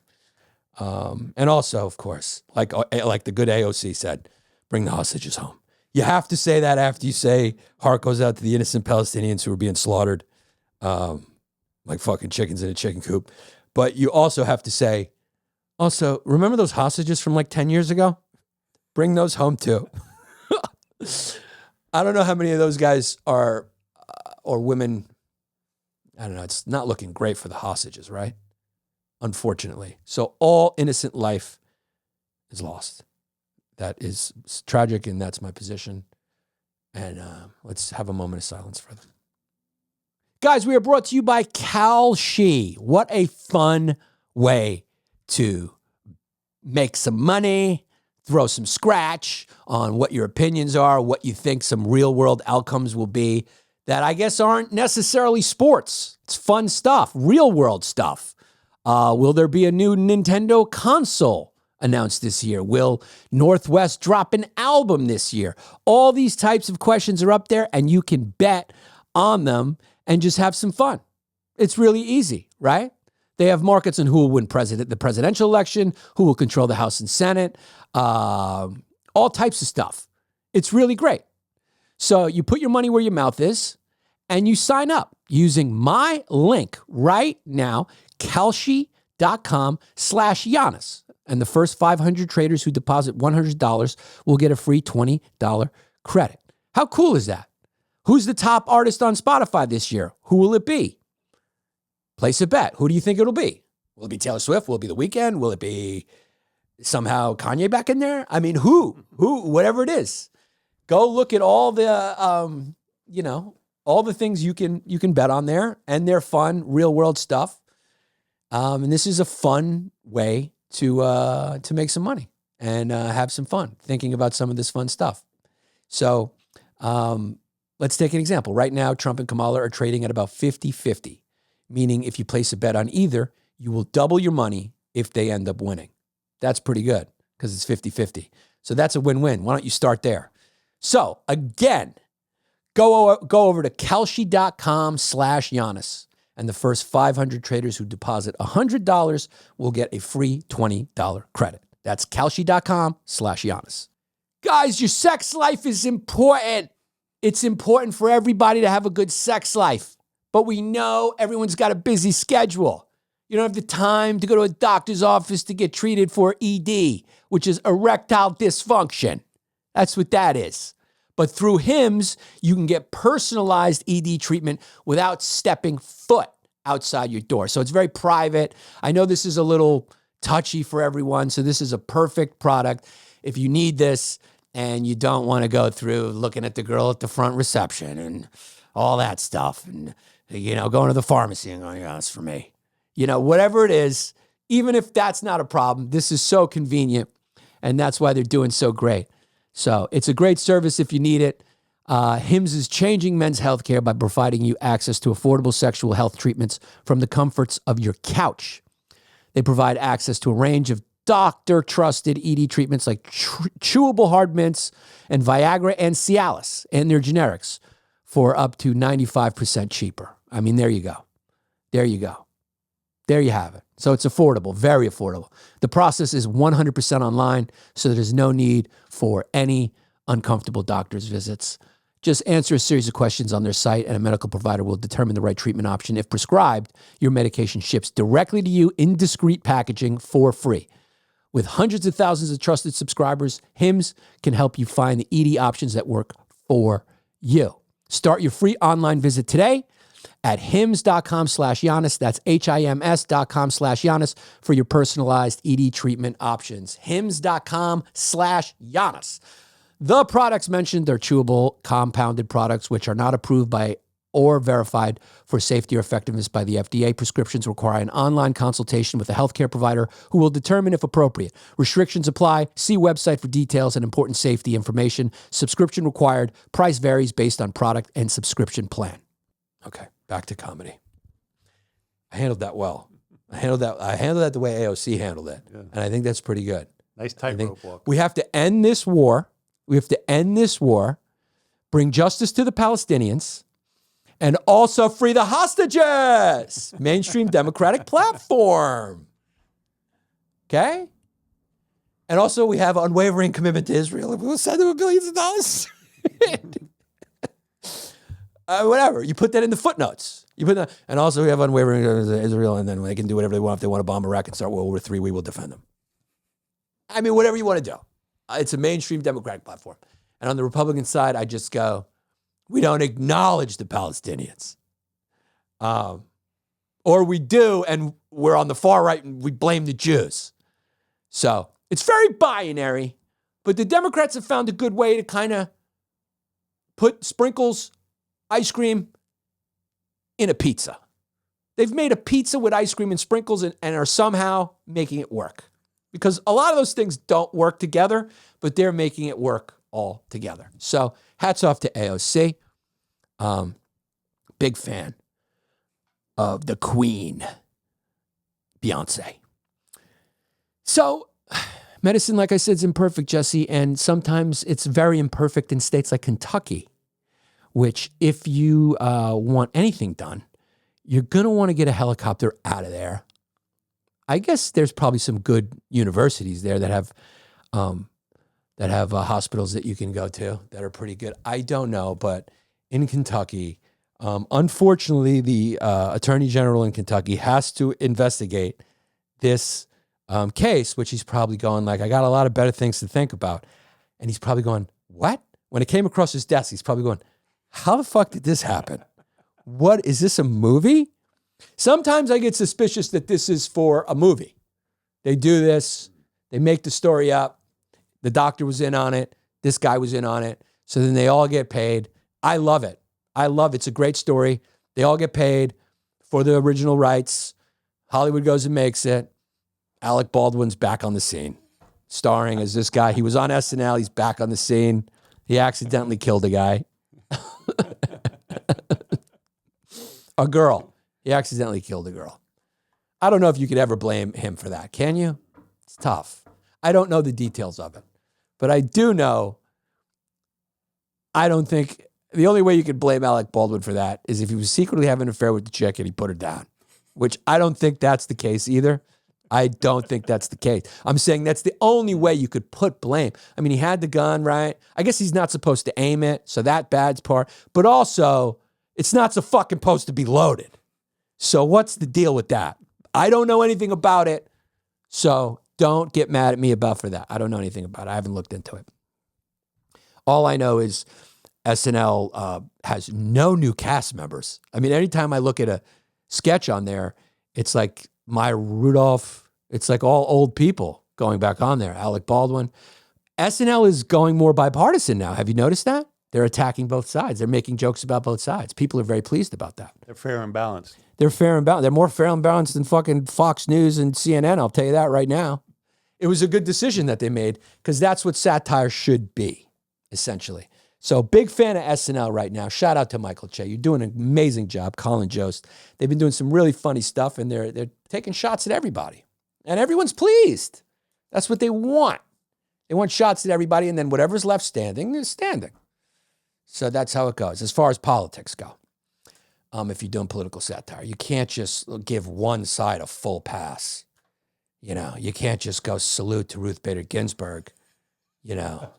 S1: And also, of course, like the good AOC said, bring the hostages home. You have to say that after you say heart goes out to the innocent Palestinians who are being slaughtered like fucking chickens in a chicken coop. But you also have to say, also, remember those hostages from like 10 years ago? Bring those home too. I don't know how many of those guys are, or women, I don't know, it's not looking great for the hostages, right? Unfortunately. So all innocent life is lost. That is tragic, and that's my position. And let's have a moment of silence for them. Guys, we are brought to you by Kalshi. What a fun way to make some money, throw some scratch on what your opinions are, what you think some real world outcomes will be that I guess aren't necessarily sports. It's fun stuff, real world stuff. Will there be a new Nintendo console announced this year? Will Northwest drop an album this year? All these types of questions are up there, and you can bet on them and just have some fun. It's really easy, right? They have markets on who will win the presidential election, who will control the House and Senate, all types of stuff. It's really great. So you put your money where your mouth is, and you sign up using my link right now, Kalshi.com/Yannis. And the first 500 traders who deposit $100 will get a free $20 credit. How cool is that? Who's the top artist on Spotify this year? Who will it be? Place a bet. Who do you think it'll be? Will it be Taylor Swift? Will it be The Weeknd? Will it be somehow Kanye back in there? I mean, who, whatever it is. Go look at all the, all the things you can bet on there, and they're fun, real world stuff. And this is a fun way to make some money and have some fun thinking about some of this fun stuff. So let's take an example. Right now, Trump and Kamala are trading at about 50-50, meaning if you place a bet on either, you will double your money if they end up winning. That's pretty good because it's 50-50. So that's a win-win. Why don't you start there? So again, go over to Kalshi.com/Yannis. And the first 500 traders who deposit $100 will get a free $20 credit. That's Kalshi.com/Yannis. Guys, your sex life is important. It's important for everybody to have a good sex life. But we know everyone's got a busy schedule. You don't have the time to go to a doctor's office to get treated for ED, which is erectile dysfunction. That's what that is. But through HIMS, you can get personalized ED treatment without stepping foot outside your door. So it's very private. I know this is a little touchy for everyone, so this is a perfect product. If you need this and you don't want to go through looking at the girl at the front reception and all that stuff and, going to the pharmacy and going, yeah, that's for me. Whatever it is, even if that's not a problem, this is so convenient, and that's why they're doing so great. So it's a great service if you need it. HIMS is changing men's healthcare by providing you access to affordable sexual health treatments from the comforts of your couch. They provide access to a range of doctor-trusted ED treatments like chewable hard mints and Viagra and Cialis and their generics for up to 95% cheaper. I mean, there you go. There you go. There you have it. So it's affordable, very affordable. The process is 100% online, so there's no need for any uncomfortable doctor's visits. Just answer a series of questions on their site, and a medical provider will determine the right treatment option. If prescribed, your medication ships directly to you in discreet packaging for free. With hundreds of thousands of trusted subscribers, HIMS can help you find the ED options that work for you. Start your free online visit today at hims.com/Yannis. That's HIMS.com/Yannis for your personalized ED treatment options. hims.com/Yannis. The products mentioned are chewable, compounded products which are not approved by or verified for safety or effectiveness by the FDA. Prescriptions require an online consultation with a healthcare provider who will determine if appropriate. Restrictions apply. See website for details and important safety information. Subscription required. Price varies based on product and subscription plan. Okay, back to comedy. I handled that well. I handled that the way AOC handled it. Yeah. And I think that's pretty good.
S3: Nice tightrope walk.
S1: We have to end this war. Bring justice to the Palestinians, and also free the hostages. Mainstream Democratic platform. Okay? And also we have unwavering commitment to Israel. We'll send them billions of dollars. Whatever. You put that in the footnotes. And also we have unwavering commitment to Israel, and then they can do whatever they want. If they want to bomb Iraq and start World War III, we will defend them. I mean, whatever you want to do. It's a mainstream Democratic platform. And on the Republican side, I just go, we don't acknowledge the Palestinians. Or we do, and we're on the far right, and we blame the Jews. So it's very binary, but the Democrats have found a good way to kind of put sprinkles, ice cream in a pizza. They've made a pizza with ice cream and sprinkles and are somehow making it work. Because a lot of those things don't work together, but they're making it work all together. So hats off to AOC. Big fan of the Queen, Beyonce. So medicine, like I said, is imperfect, Jesse, and sometimes it's very imperfect in states like Kentucky, which if you want anything done, you're going to want to get a helicopter out of there. I guess there's probably some good universities there that have hospitals that you can go to that are pretty good. I don't know, but in Kentucky, unfortunately, the Attorney General in Kentucky has to investigate this case, which he's probably going like, I got a lot of better things to think about. And he's probably going, what? When it came across his desk, he's probably going, how the fuck did this happen? What, is this a movie? Sometimes I get suspicious that this is for a movie. They do this, they make the story up. The doctor was in on it. This guy was in on it. So then they all get paid. I love it. It's a great story. They all get paid for the original rights. Hollywood goes and makes it. Alec Baldwin's back on the scene, starring as this guy. He was on SNL. He's back on the scene. He accidentally killed a guy. A girl. He accidentally killed a girl. I don't know if you could ever blame him for that. Can you? It's tough. I don't know the details of it. But I do know, I don't think, the only way you could blame Alec Baldwin for that is if he was secretly having an affair with the chick and he put her down, which I don't think that's the case either. I don't think that's the case. I'm saying that's the only way you could put blame. I mean, he had the gun, right? I guess he's not supposed to aim it, so that bad's part. But also, it's not so fucking supposed to be loaded. So what's the deal with that? I don't know anything about it, so don't get mad at me for that. I don't know anything about it. I haven't looked into it. All I know is SNL has no new cast members. I mean, anytime I look at a sketch on there, it's like Maya Rudolph. It's like all old people going back on there. Alec Baldwin. SNL is going more bipartisan now. Have you noticed that? They're attacking both sides. They're making jokes about both sides. People are very pleased about that.
S3: They're fair and balanced.
S1: They're fair and balanced. They're more fair and balanced than fucking Fox News and CNN. I'll tell you that right now. It was a good decision that they made because that's what satire should be, essentially. So big fan of SNL right now. Shout out to Michael Che. You're doing an amazing job. Colin Jost. They've been doing some really funny stuff, and they're taking shots at everybody. And everyone's pleased. That's what they want. They want shots at everybody, and then whatever's left standing is standing. So that's how it goes. As far as politics go, if you're doing political satire, you can't just give one side a full pass. You know, you can't just go salute to Ruth Bader Ginsburg. You know,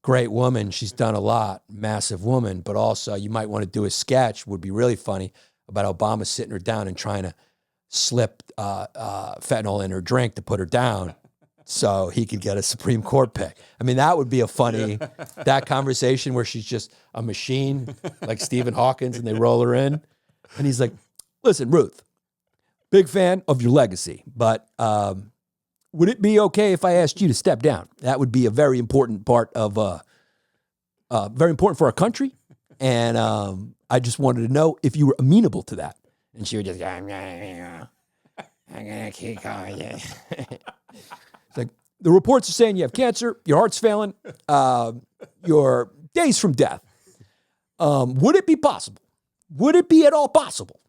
S1: great woman. She's done a lot. Massive woman. But also you might want to do a sketch, would be really funny, about Obama sitting her down and trying to slip fentanyl in her drink to put her down so he could get a Supreme Court pick. I mean, that would be a funny, that conversation where she's just a machine like Stephen Hawkins and they roll her in. And he's like, listen, Ruth, big fan of your legacy, but would it be okay if I asked you to step down? That would be a very important part of, very important for our country. And I just wanted to know if you were amenable to that. And she would just, I'm going to keep going. It's like, the reports are saying you have cancer, your heart's failing, you're days from death. Would it be possible? Would it be at all possible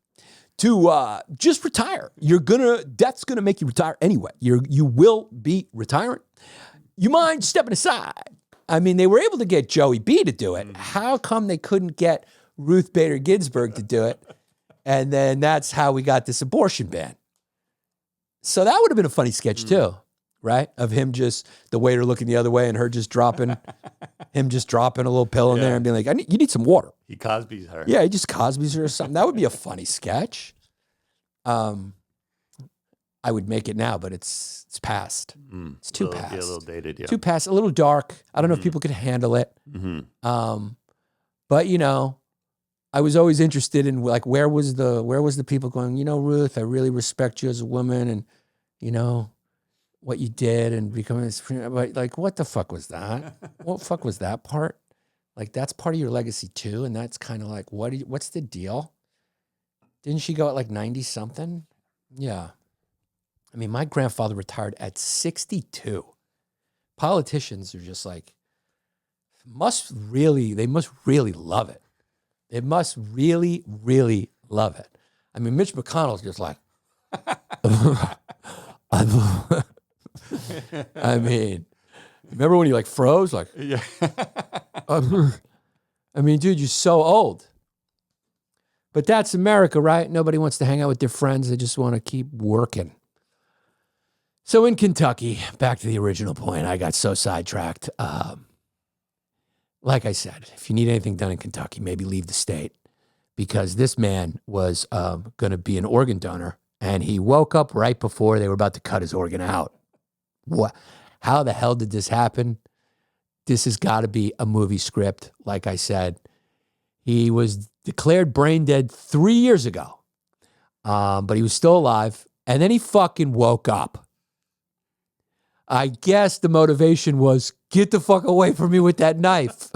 S1: to just retire? Death's gonna make you retire anyway. You will be retiring. You mind stepping aside? I mean, they were able to get Joey B to do it. How come they couldn't get Ruth Bader Ginsburg to do it? And then that's how we got this abortion ban. So that would have been a funny sketch too, right? Of him just, the waiter looking the other way and her just dropping, him just dropping a little pill in there and being like, you need some water.
S3: He Cosby's her.
S1: Yeah, he just Cosby's her or something. That would be a funny sketch. I would make it now, but it's past. It's too past.
S3: Yeah, a little dated, yeah.
S1: Too past, a little dark. I don't know if people could handle it. But you know, I was always interested in like where was the people going, you know, Ruth, I really respect you as a woman and you know what you did and becoming this, like what the fuck was that? What fuck was that part? Like that's part of your legacy too, and that's kind of like what's the deal? Didn't she go at like 90 something? Yeah. I mean, my grandfather retired at 62. Politicians are just like they must really love it. They must really, really love it. I mean, Mitch McConnell's just like, I mean, remember when he like froze? Like,
S3: Yeah.
S1: I mean, dude, you're so old. But that's America, right? Nobody wants to hang out with their friends. They just want to keep working. So in Kentucky, back to the original point, I got so sidetracked. Like I said, if you need anything done in Kentucky, maybe leave the state because this man was going to be an organ donor and he woke up right before they were about to cut his organ out. What? How the hell did this happen? This has got to be a movie script. Like I said, he was declared brain dead 3 years ago, but he was still alive. And then he fucking woke up. I guess the motivation was, get the fuck away from me with that knife.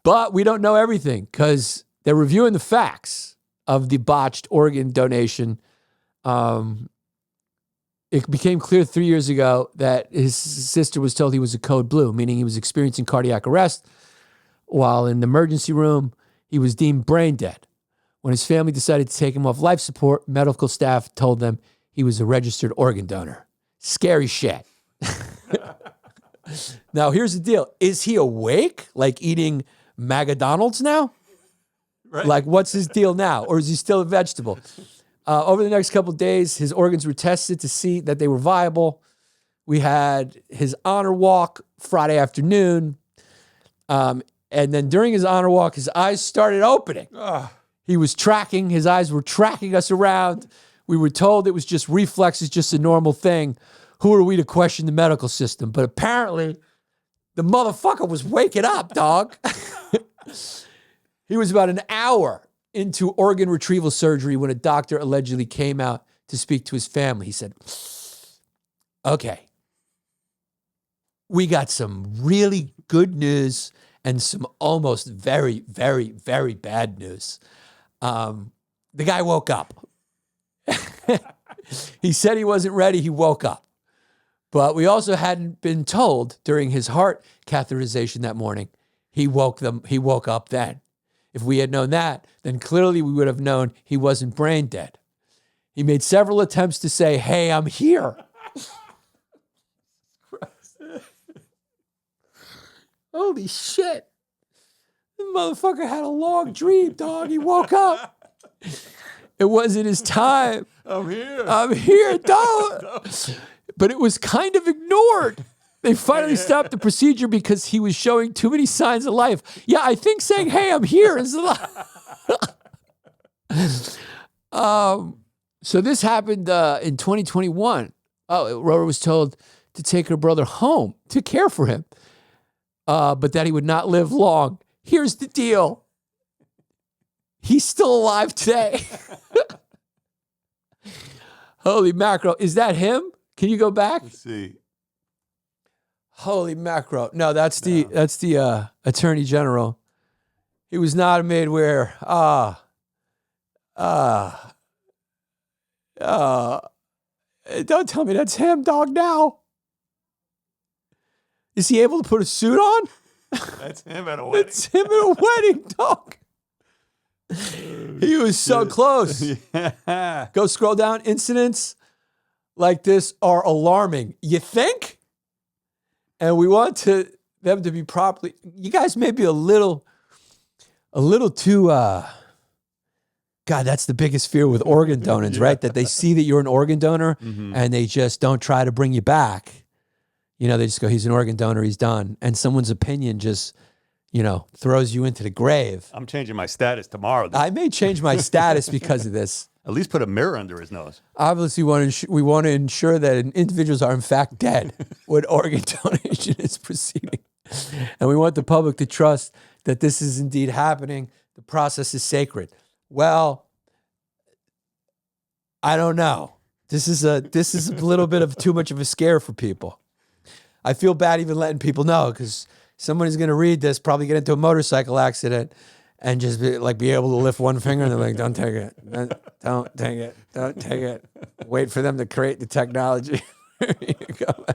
S1: But we don't know everything because they're reviewing the facts of the botched organ donation. It became clear 3 years ago that his sister was told he was a code blue, meaning he was experiencing cardiac arrest. While in the emergency room, he was deemed brain dead. When his family decided to take him off life support, medical staff told them he was a registered organ donor. Scary shit. Now, here's the deal. Is he awake, like eating McDonald's now?
S3: Right.
S1: Like, what's his deal now? Or is he still a vegetable? Over the next couple of days, his organs were tested to see that they were viable. We had his honor walk Friday afternoon. And then during his honor walk, his eyes started opening. He was tracking. His eyes were tracking us around. We were told it was just reflexes, just a normal thing. who are we to question the medical system? But apparently, the motherfucker was waking up, dog. He was about an hour into organ retrieval surgery when a doctor allegedly came out to speak to his family. He said, okay, we got some really good news and some almost very, very, very bad news. The guy woke up. He said he wasn't ready. He woke up. But we also hadn't been told during his heart catheterization that morning. He woke up then. If we had known that, then clearly we would have known he wasn't brain dead. He made several attempts to say, hey, I'm here. Holy shit. The motherfucker had a long dream, dog. He woke up. It wasn't his time.
S3: I'm here.
S1: I'm here, dog. But it was kind of ignored. They finally stopped the procedure because he was showing too many signs of life. Yeah, I think saying, hey, I'm here is a lot. So this happened in 2021. Rhoda was told to take her brother home to care for him, but that he would not live long. Here's the deal. He's still alive today. Holy mackerel. Is that him? Can you go back?
S3: Let's see.
S1: Holy mackerel. No, that's the Attorney General. He was not made where, don't tell me that's him, dog, now. Is he able to put a suit on?
S3: That's him at a wedding.
S1: It's him at a wedding, dog. He was so close.
S3: Yeah.
S1: Go scroll down. Incidents like this are alarming. You think? And we want them to be properly. You guys may be a little too. God, that's the biggest fear with organ donors, right? That they see that you're an organ donor and they just don't try to bring you back. You know, they just go, he's an organ donor, he's done. And someone's opinion just, throws you into the grave.
S3: I'm changing my status tomorrow.
S1: I may change my status because of this.
S3: At least put a mirror under his nose.
S1: Obviously, we want to ensure that individuals are in fact dead when organ donation is proceeding. And we want the public to trust that this is indeed happening. The process is sacred. Well, I don't know. This is a little bit of too much of a scare for people. I feel bad even letting people know because somebody's going to read this, probably get into a motorcycle accident, and just be able to lift one finger and they're like, don't take it. Don't take it. Don't take it. Wait for them to create the technology. Here you go.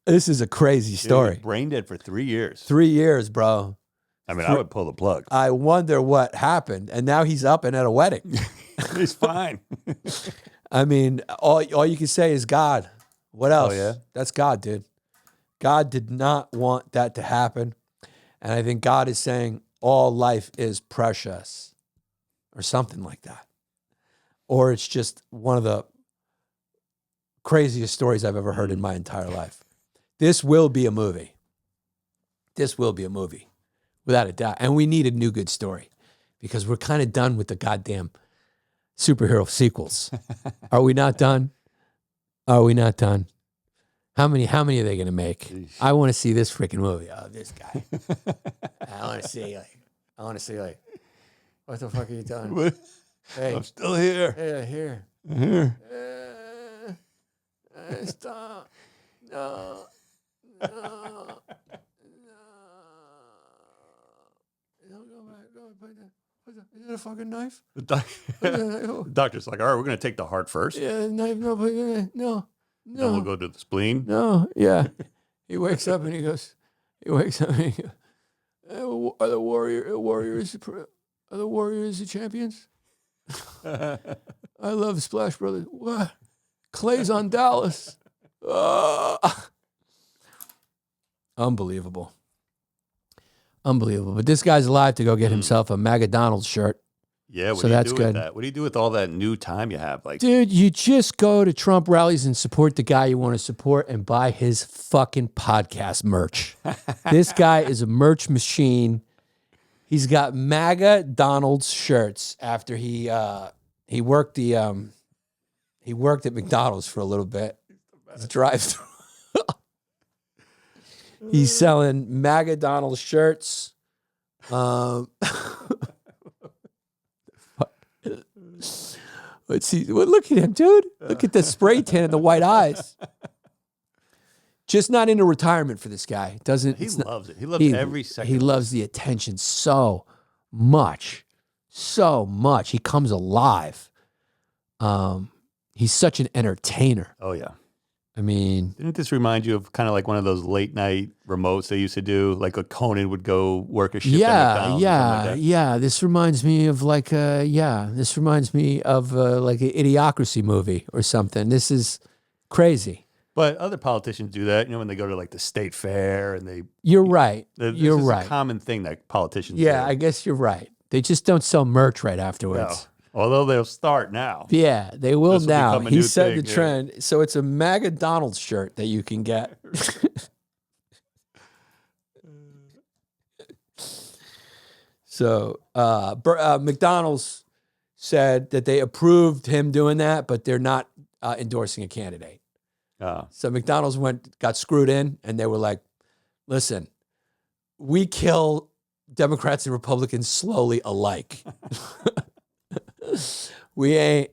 S1: This is a crazy story.
S3: Dude, brain dead for 3 years.
S1: 3 years, bro.
S3: I mean, I would pull the plug.
S1: I wonder what happened. And now he's up and at a wedding.
S3: He's fine.
S1: I mean, all you can say is God. What else?
S3: Oh, yeah?
S1: That's God, dude. God did not want that to happen. And I think God is saying all life is precious or something like that. Or it's just one of the craziest stories I've ever heard in my entire life. This will be a movie. This will be a movie, without a doubt. And we need a new good story because we're kind of done with the goddamn superhero sequels. Are we not done? Are we not done? How many are they going to make?
S3: Sheesh.
S1: I want to see this freaking movie. Oh, this guy. I want to see what the fuck are you doing? Hey,
S3: I'm still here.
S1: hey, here.
S3: I'm here.
S1: Stop. No. Don't go back. Go put that. Is it a fucking knife?
S3: The doctor's like, all right, we're going to take the heart first.
S1: Yeah, knife. No, no.
S3: Then we'll go to the spleen.
S1: No, yeah. He wakes up and he goes, are the Warriors the champions? I love Splash Brothers. What? Clay's on Dallas. Unbelievable. But this guy's alive to go get himself a McDonald shirt.
S3: Yeah, what
S1: So
S3: do you
S1: that's
S3: do
S1: good.
S3: with that? What do you do with all that new time you have? Like,
S1: Dude, you just go to Trump rallies and support the guy you want to support and buy his fucking podcast merch. This guy is a merch machine. He's got MAGA Donald's shirts after he worked at McDonald's for a little bit. It's drive-through. He's selling McDonald shirts. Let's see. Well, look at him, dude. Look at the spray tan and the white eyes. Just not into retirement for this guy.
S3: He loves it. He loves every second.
S1: He loves the attention so much. So much. He comes alive. He's such an entertainer.
S3: Oh, yeah.
S1: I mean,
S3: Didn't this remind you of kind of like one of those late night remotes they used to do? Like a Conan would go work a shift at McDonald's.
S1: Yeah. This reminds me of like like an Idiocracy movie or something. This is crazy.
S3: But other politicians do that, when they go to like the state fair and they.
S1: You're right.
S3: This
S1: You're
S3: is
S1: right.
S3: a common thing that politicians do.
S1: Yeah, I guess you're right. They just don't sell merch right afterwards.
S3: No. Although they'll start now.
S1: Yeah, they will
S3: This will
S1: now.
S3: become a
S1: He
S3: new
S1: set
S3: thing,
S1: the trend. So it's a McDonald's shirt that you can get. So McDonald's said that they approved him doing that, but they're not endorsing a candidate. So McDonald's got screwed in, and they were like, listen, we kill Democrats and Republicans slowly alike. we ain't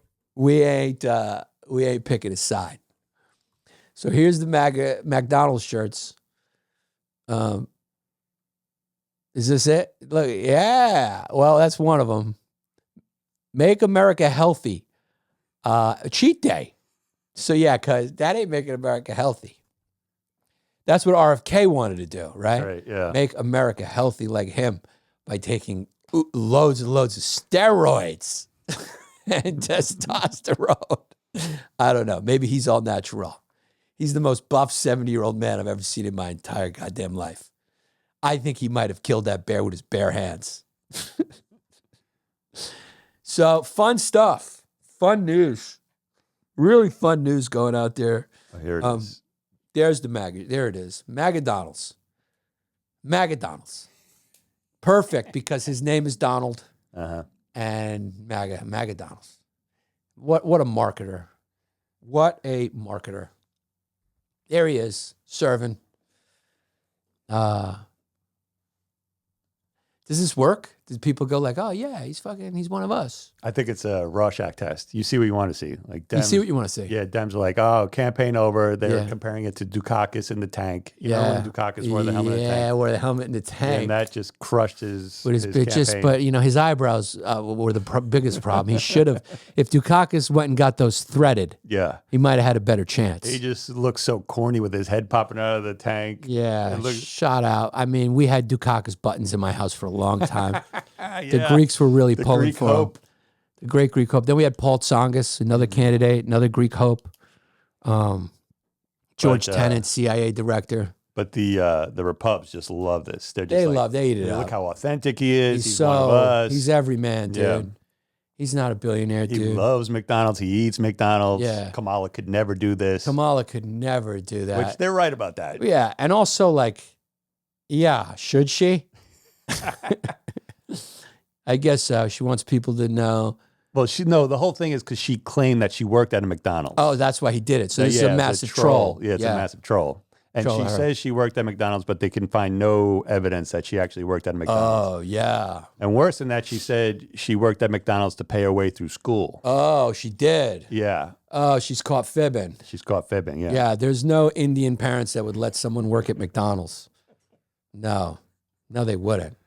S1: picking a side. So here's the McDonald's shirts. Is this it? Look, yeah. Well, that's one of them. Make America healthy. A cheat day. So yeah, because that ain't making America healthy. That's what RFK wanted to do, right?
S3: Right, yeah.
S1: Make America healthy like him by taking loads and loads of steroids and testosterone. I don't know. Maybe he's all natural. He's the most buff 70-year-old man I've ever seen in my entire goddamn life. I think he might have killed that bear with his bare hands. So fun stuff. Fun news. Really fun news going out there.
S3: Oh, here it is.
S1: There's the there it is. McDonald's. Perfect, because his name is Donald. And McDonald's. What a marketer. What a marketer. There he is, serving. Does this work? Did people go like, oh yeah, he's one of us?
S3: I think it's a Rorschach test. You see what you want to see. Like Dems,
S1: You see what you want to see.
S3: Yeah, Dems are like, oh, campaign over. They're
S1: Yeah.
S3: comparing it to Dukakis in the tank. You know when Dukakis wore the helmet in the
S1: Yeah,
S3: tank?
S1: wore the helmet in the tank.
S3: And that just crushed his
S1: With his
S3: campaign.
S1: bitches, but his eyebrows were the biggest problem. He should have, if Dukakis went and got those threaded,
S3: Yeah.
S1: he might have had a better chance.
S3: He just looks so corny with his head popping out of the tank.
S1: Yeah,
S3: And look-
S1: shout out. I mean, we had Dukakis buttons in my house for a long time. The
S3: Yeah.
S1: Greeks were really
S3: The
S1: pulling
S3: Greek
S1: for
S3: hope.
S1: him. The great Greek hope. Then we had Paul Tsongas, another candidate, another Greek hope. George
S3: But,
S1: Tenet, CIA director.
S3: But the Repubs just love this. They're just
S1: They eat it up.
S3: Look how authentic he is. He's one of us.
S1: He's every man, dude.
S3: Yeah.
S1: He's not a billionaire,
S3: He
S1: dude.
S3: loves McDonald's. He eats McDonald's.
S1: Yeah.
S3: Kamala could never do this.
S1: Kamala could never do that.
S3: Which they're right about that.
S1: Yeah, and also like, yeah, should she? I guess so. She wants people to know.
S3: Well, the whole thing is because she claimed that she worked at a McDonald's.
S1: Oh, that's why he did it. So this is a
S3: it's
S1: massive troll.
S3: Yeah, it's a massive troll. And
S1: Troll
S3: she
S1: her.
S3: says she worked at McDonald's, but they can find no evidence that she actually worked at a McDonald's.
S1: Oh, yeah.
S3: And worse than that, she said she worked at McDonald's to pay her way through school.
S1: Oh, she did.
S3: Yeah.
S1: Oh, she's caught fibbing.
S3: She's caught fibbing, yeah.
S1: Yeah, there's no Indian parents that would let someone work at McDonald's. No, they wouldn't.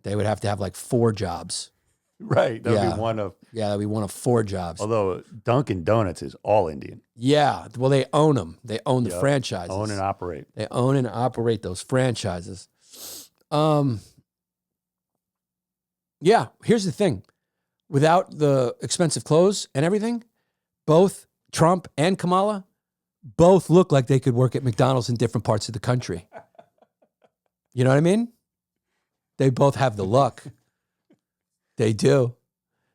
S1: They would have to have like 4 jobs.
S3: Right. That would
S1: Yeah.
S3: be one of,
S1: Yeah, that'd be one of 4 jobs.
S3: although Dunkin' Donuts is all Indian.
S1: Yeah, well, they own them. They own the
S3: Yep.
S1: franchises.
S3: Own and operate.
S1: They own and operate those franchises. Yeah, here's the thing. Without the expensive clothes and everything, both Trump and Kamala both look like they could work at McDonald's in different parts of the country. You know what I mean? They both have the look. They do.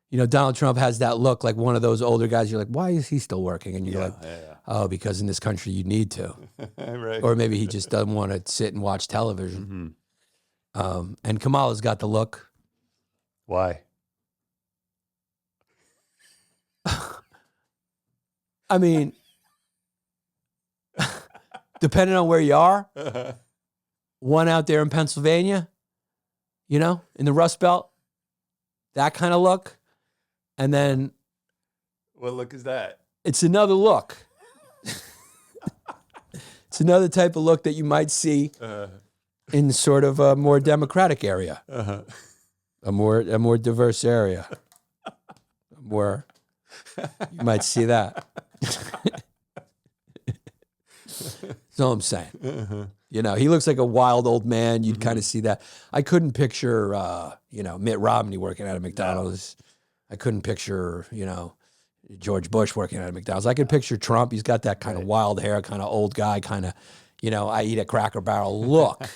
S1: You know, Donald Trump has that look like one of those older guys. You're like, why is he still working? And you're like, oh, because in this country you need to.
S3: Right.
S1: Or maybe he just doesn't want to sit and watch television. And Kamala's got the look.
S3: Why?
S1: I mean, depending on where you are. One out there in Pennsylvania, you know, in the Rust Belt, that kind of look. And then
S3: What look is that?
S1: it's another look. It's another type of look that you might see in sort of a more democratic area, a more diverse area, where you might see that. That's all I'm saying. You know, he looks like a wild old man. You'd kind of see that. I couldn't picture, Mitt Romney working at a McDonald's. I couldn't picture, George Bush working at a McDonald's. I could picture Trump. He's got that kind of wild hair, kind of old guy, kind of, I eat a Cracker Barrel look,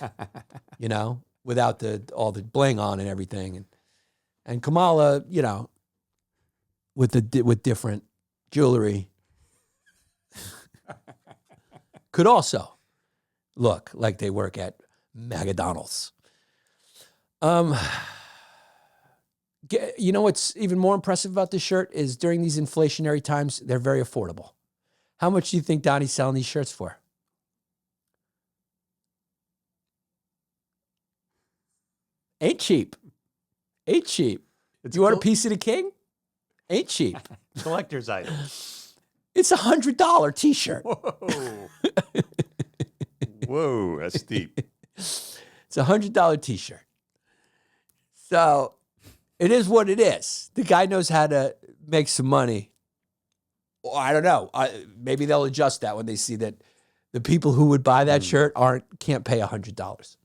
S1: without all the bling on and everything. And Kamala, with different jewelry, could also look like they work at McDonald's. You know what's even more impressive about this shirt is during these inflationary times, they're very affordable. How much do you think Donnie's selling these shirts for? Ain't cheap. Ain't cheap. Do you want a piece of the king? Ain't cheap.
S3: Collector's item.
S1: It's $100 t-shirt.
S3: Whoa. Whoa, that's steep.
S1: It's $100 t-shirt. So it is what it is. The guy knows how to make some money. Well, I don't know. Maybe they'll adjust that when they see that the people who would buy that shirt can't pay $100.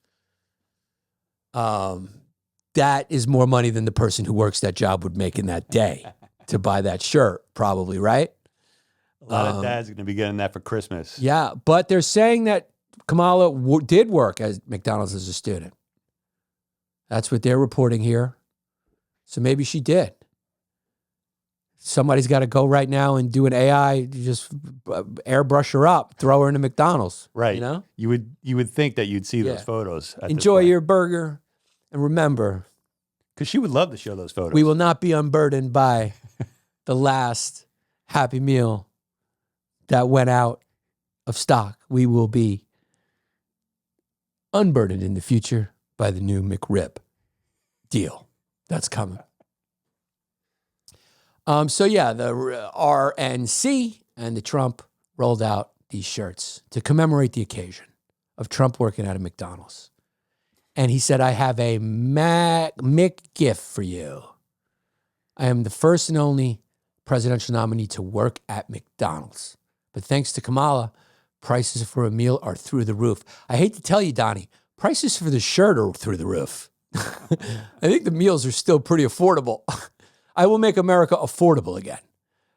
S1: That is more money than the person who works that job would make in that day to buy that shirt, probably, right?
S3: A lot of dads are going to be getting that for Christmas.
S1: Yeah, but they're saying that Kamala did work at McDonald's as a student. That's what they're reporting here. So maybe she did. Somebody's got to go right now and do an AI, just airbrush her up, throw her into McDonald's.
S3: Right.
S1: You know?
S3: You would think that you'd see those photos.
S1: Enjoy your burger. And remember,
S3: because she would love to show those photos.
S1: we will not be unburdened by the last Happy Meal that went out of stock. We will be unburdened in the future by the new McRib deal that's coming. So yeah, the RNC and the Trump rolled out these shirts to commemorate the occasion of Trump working at a McDonald's. And he said, I have a Mick gift for you. I am the first and only presidential nominee to work at McDonald's. But thanks to Kamala, prices for a meal are through the roof. I hate to tell you, Donnie, prices for the shirt are through the roof. I think the meals are still pretty affordable. I will make America affordable again,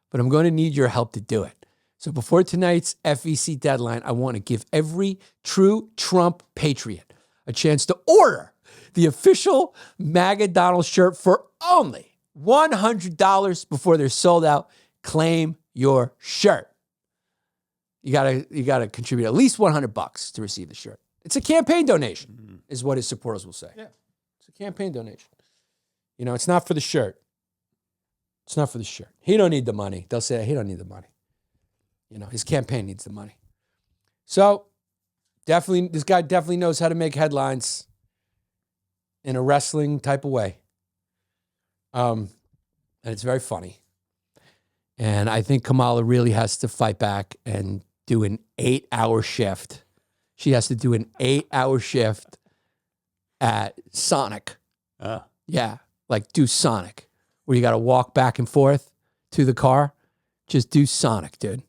S1: but I'm going to need your help to do it. So before tonight's FEC deadline, I want to give every true Trump patriot a chance to order the official McDonald's shirt for only $100 before they're sold out. Claim your shirt. You gotta contribute at least $100 to receive the shirt. It's a campaign donation, is what his supporters will say. Yeah, it's a campaign donation. It's not for the shirt. It's not for the shirt. He don't need the money. They'll say he don't need the money. His campaign needs the money. So this guy definitely knows how to make headlines in a wrestling type of way. And it's very funny. And I think Kamala really has to fight back and do an 8-hour shift. She has to do an 8-hour shift at Sonic. Yeah, like do Sonic, where you got to walk back and forth to the car. Just do Sonic, dude.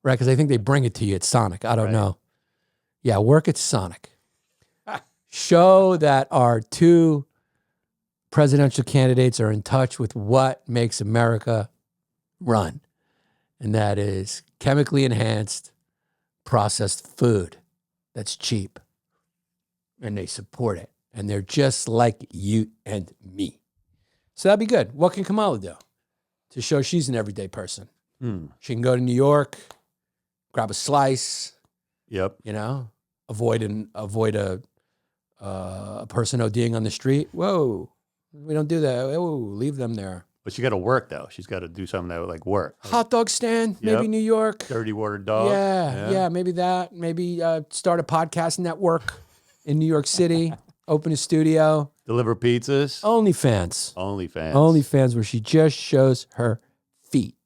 S1: Right? Because I think they bring it to you at Sonic. I don't know. Yeah, work at Sonic. Show that our two presidential candidates are in touch with what makes America run. And that is chemically enhanced processed food that's cheap. And they support it. And they're just like you and me. So that'd be good. What can Kamala do to show she's an everyday person? She can go to New York, grab a slice.
S3: Yep.
S1: Avoid a person ODing on the street. Whoa, we don't do that. Whoa, leave them there.
S3: But she got to work, though. She's got to do something that would, like, work.
S1: Hot dog stand, maybe
S3: Yep.
S1: New York.
S3: Dirty water dog.
S1: Yeah, maybe that. Maybe start a podcast network in New York City, open a studio.
S3: Deliver pizzas.
S1: OnlyFans.
S3: OnlyFans.
S1: Where she just shows her feet.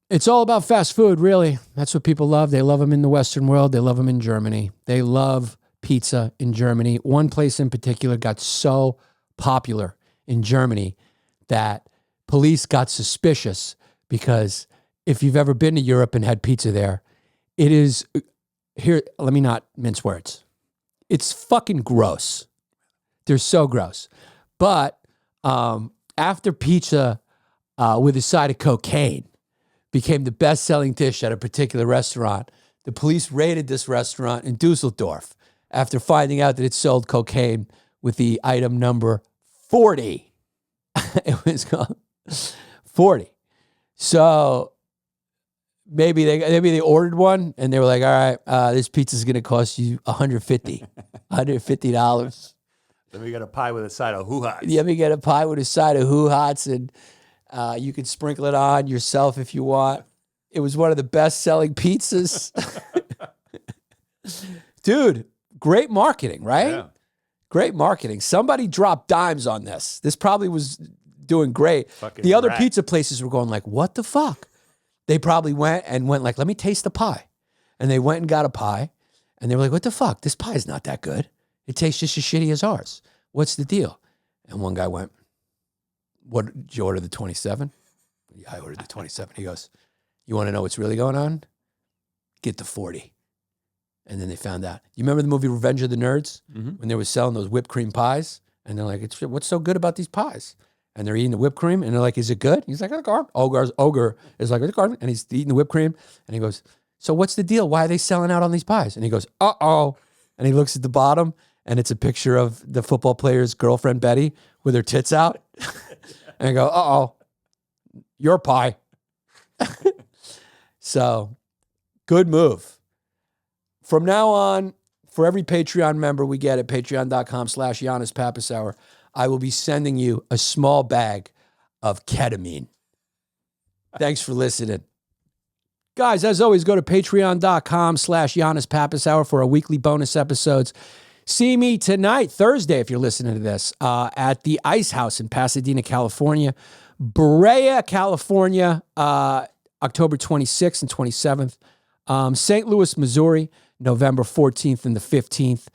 S1: It's all about fast food, really. That's what people love. They love them in the Western world. They love them in Germany. They love pizza in Germany. One place in particular got so popular in Germany that police got suspicious because if you've ever been to Europe and had pizza there, it is, here, let me not mince words. It's fucking gross. They're so gross. But after pizza with a side of cocaine became the best-selling dish at a particular restaurant, the police raided this restaurant in Dusseldorf after finding out that it sold cocaine with the item number 40. It was called 40. So maybe they ordered one and they were like, all right, this pizza's going to cost you $150.
S3: Then we got a pie with a side of hoo-hots.
S1: Let me get a pie with a side of hoo-hots, and you can sprinkle it on yourself if you want. It was one of the best-selling pizzas. Dude, great marketing, right?
S3: Yeah.
S1: Great marketing. Somebody dropped dimes on this. This probably was doing great.
S3: Fucking
S1: the other
S3: rat.
S1: pizza places were going like, what the fuck? They probably went like, let me taste the pie. And they went and got a pie. And they were like, what the fuck? This pie is not that good. It tastes just as shitty as ours. What's the deal? And one guy went, what, did you order the 27? Yeah, I ordered the 27. He goes, you want to know what's really going on? Get the 40. And then they found out. You remember the movie Revenge of the Nerds?
S3: Mm-hmm.
S1: When they were selling those whipped cream pies? And they're like, what's so good about these pies? And they're eating the whipped cream, and they're like, is it good? He's like, Ogre is like, and he's eating the whipped cream, and he goes, so what's the deal? Why are they selling out on these pies? And he goes, uh-oh. And he looks at the bottom, and it's a picture of the football player's girlfriend, Betty, with her tits out. And I go, uh-oh, your pie. So, good move. From now on, for every Patreon member we get at patreon.com/Yannis Pappas Hour, I will be sending you a small bag of ketamine. Thanks for listening. Guys, as always, go to patreon.com/Yannis Pappas Hour for our weekly bonus episodes. See me tonight, Thursday, if you're listening to this, at the Ice House in Pasadena, California. Brea, California, October 26th and 27th. St. Louis, Missouri, November 14th and the 15th.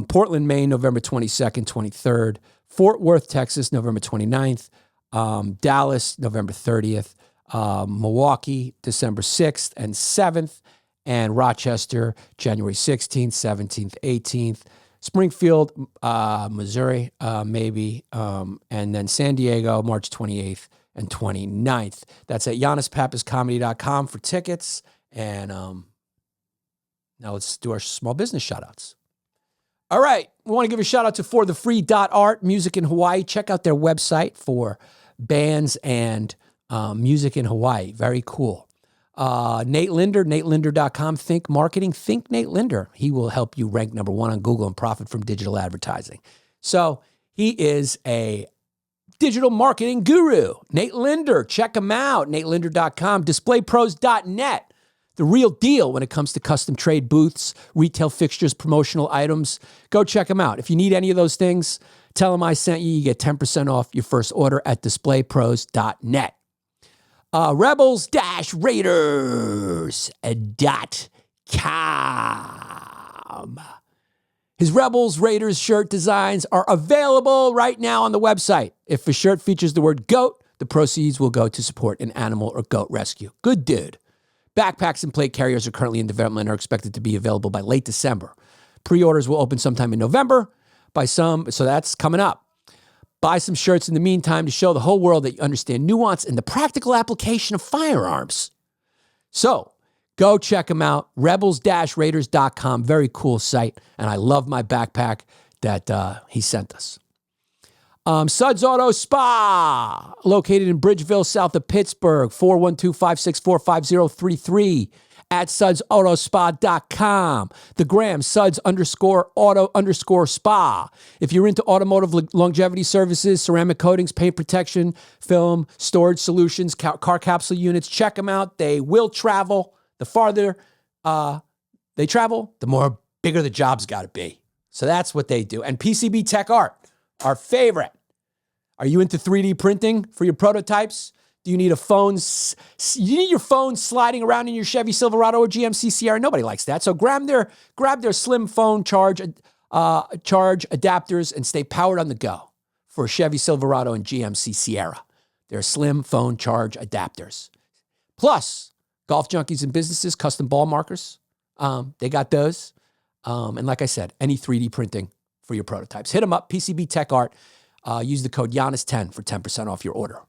S1: Portland, Maine, November 22nd, 23rd. Fort Worth, Texas, November 29th. Dallas, November 30th. Milwaukee, December 6th and 7th. And Rochester, January 16th, 17th, 18th. Springfield, Missouri, maybe. And then San Diego, March 28th and 29th. That's at YannisPappasComedy.com for tickets. And now let's do our small business shout-outs. All right. We want to give a shout-out to forthefree.art, music in Hawaii. Check out their website for bands and music in Hawaii. Very cool. Nate Linder, natelinder.com. Think marketing. Think Nate Linder. He will help you rank number 1 on Google and profit from digital advertising. So he is a digital marketing guru. Nate Linder. Check him out. natelinder.com. Displaypros.net. The real deal when it comes to custom trade booths, retail fixtures, promotional items. Go check them out. If you need any of those things, tell them I sent you. You get 10% off your first order at displaypros.net. Rebels-Raiders.com. His Rebels Raiders shirt designs are available right now on the website. If a shirt features the word goat, the proceeds will go to support an animal or goat rescue. Good dude. Backpacks and plate carriers are currently in development and are expected to be available by late December. Pre-orders will open sometime in November. So that's coming up. Buy some shirts in the meantime to show the whole world that you understand nuance and the practical application of firearms. So go check them out. Rebels-Raiders.com. Very cool site. And I love my backpack that he sent us. Suds Auto Spa, located in Bridgeville, south of Pittsburgh, 412-564-5033. at sudsAutoSpa.com. The gram, suds_auto_spa. If you're into automotive longevity services, ceramic coatings, paint protection, film, storage solutions, car capsule units, check them out. They will travel. The farther they travel, the more bigger the job's got to be. So that's what they do. And PCB Tech Art, our favorite. Are you into 3D printing for your prototypes? Do you need a phone? You need your phone sliding around in your Chevy Silverado or GMC Sierra? Nobody likes that. So grab their slim phone charge adapters and stay powered on the go for Chevy Silverado and GMC Sierra. They're slim phone charge adapters. Plus, golf junkies and businesses, custom ball markers. They got those. And like I said, any 3D printing for your prototypes. Hit them up, PCB Tech Art. Use the code Yannis10 for 10% off your order.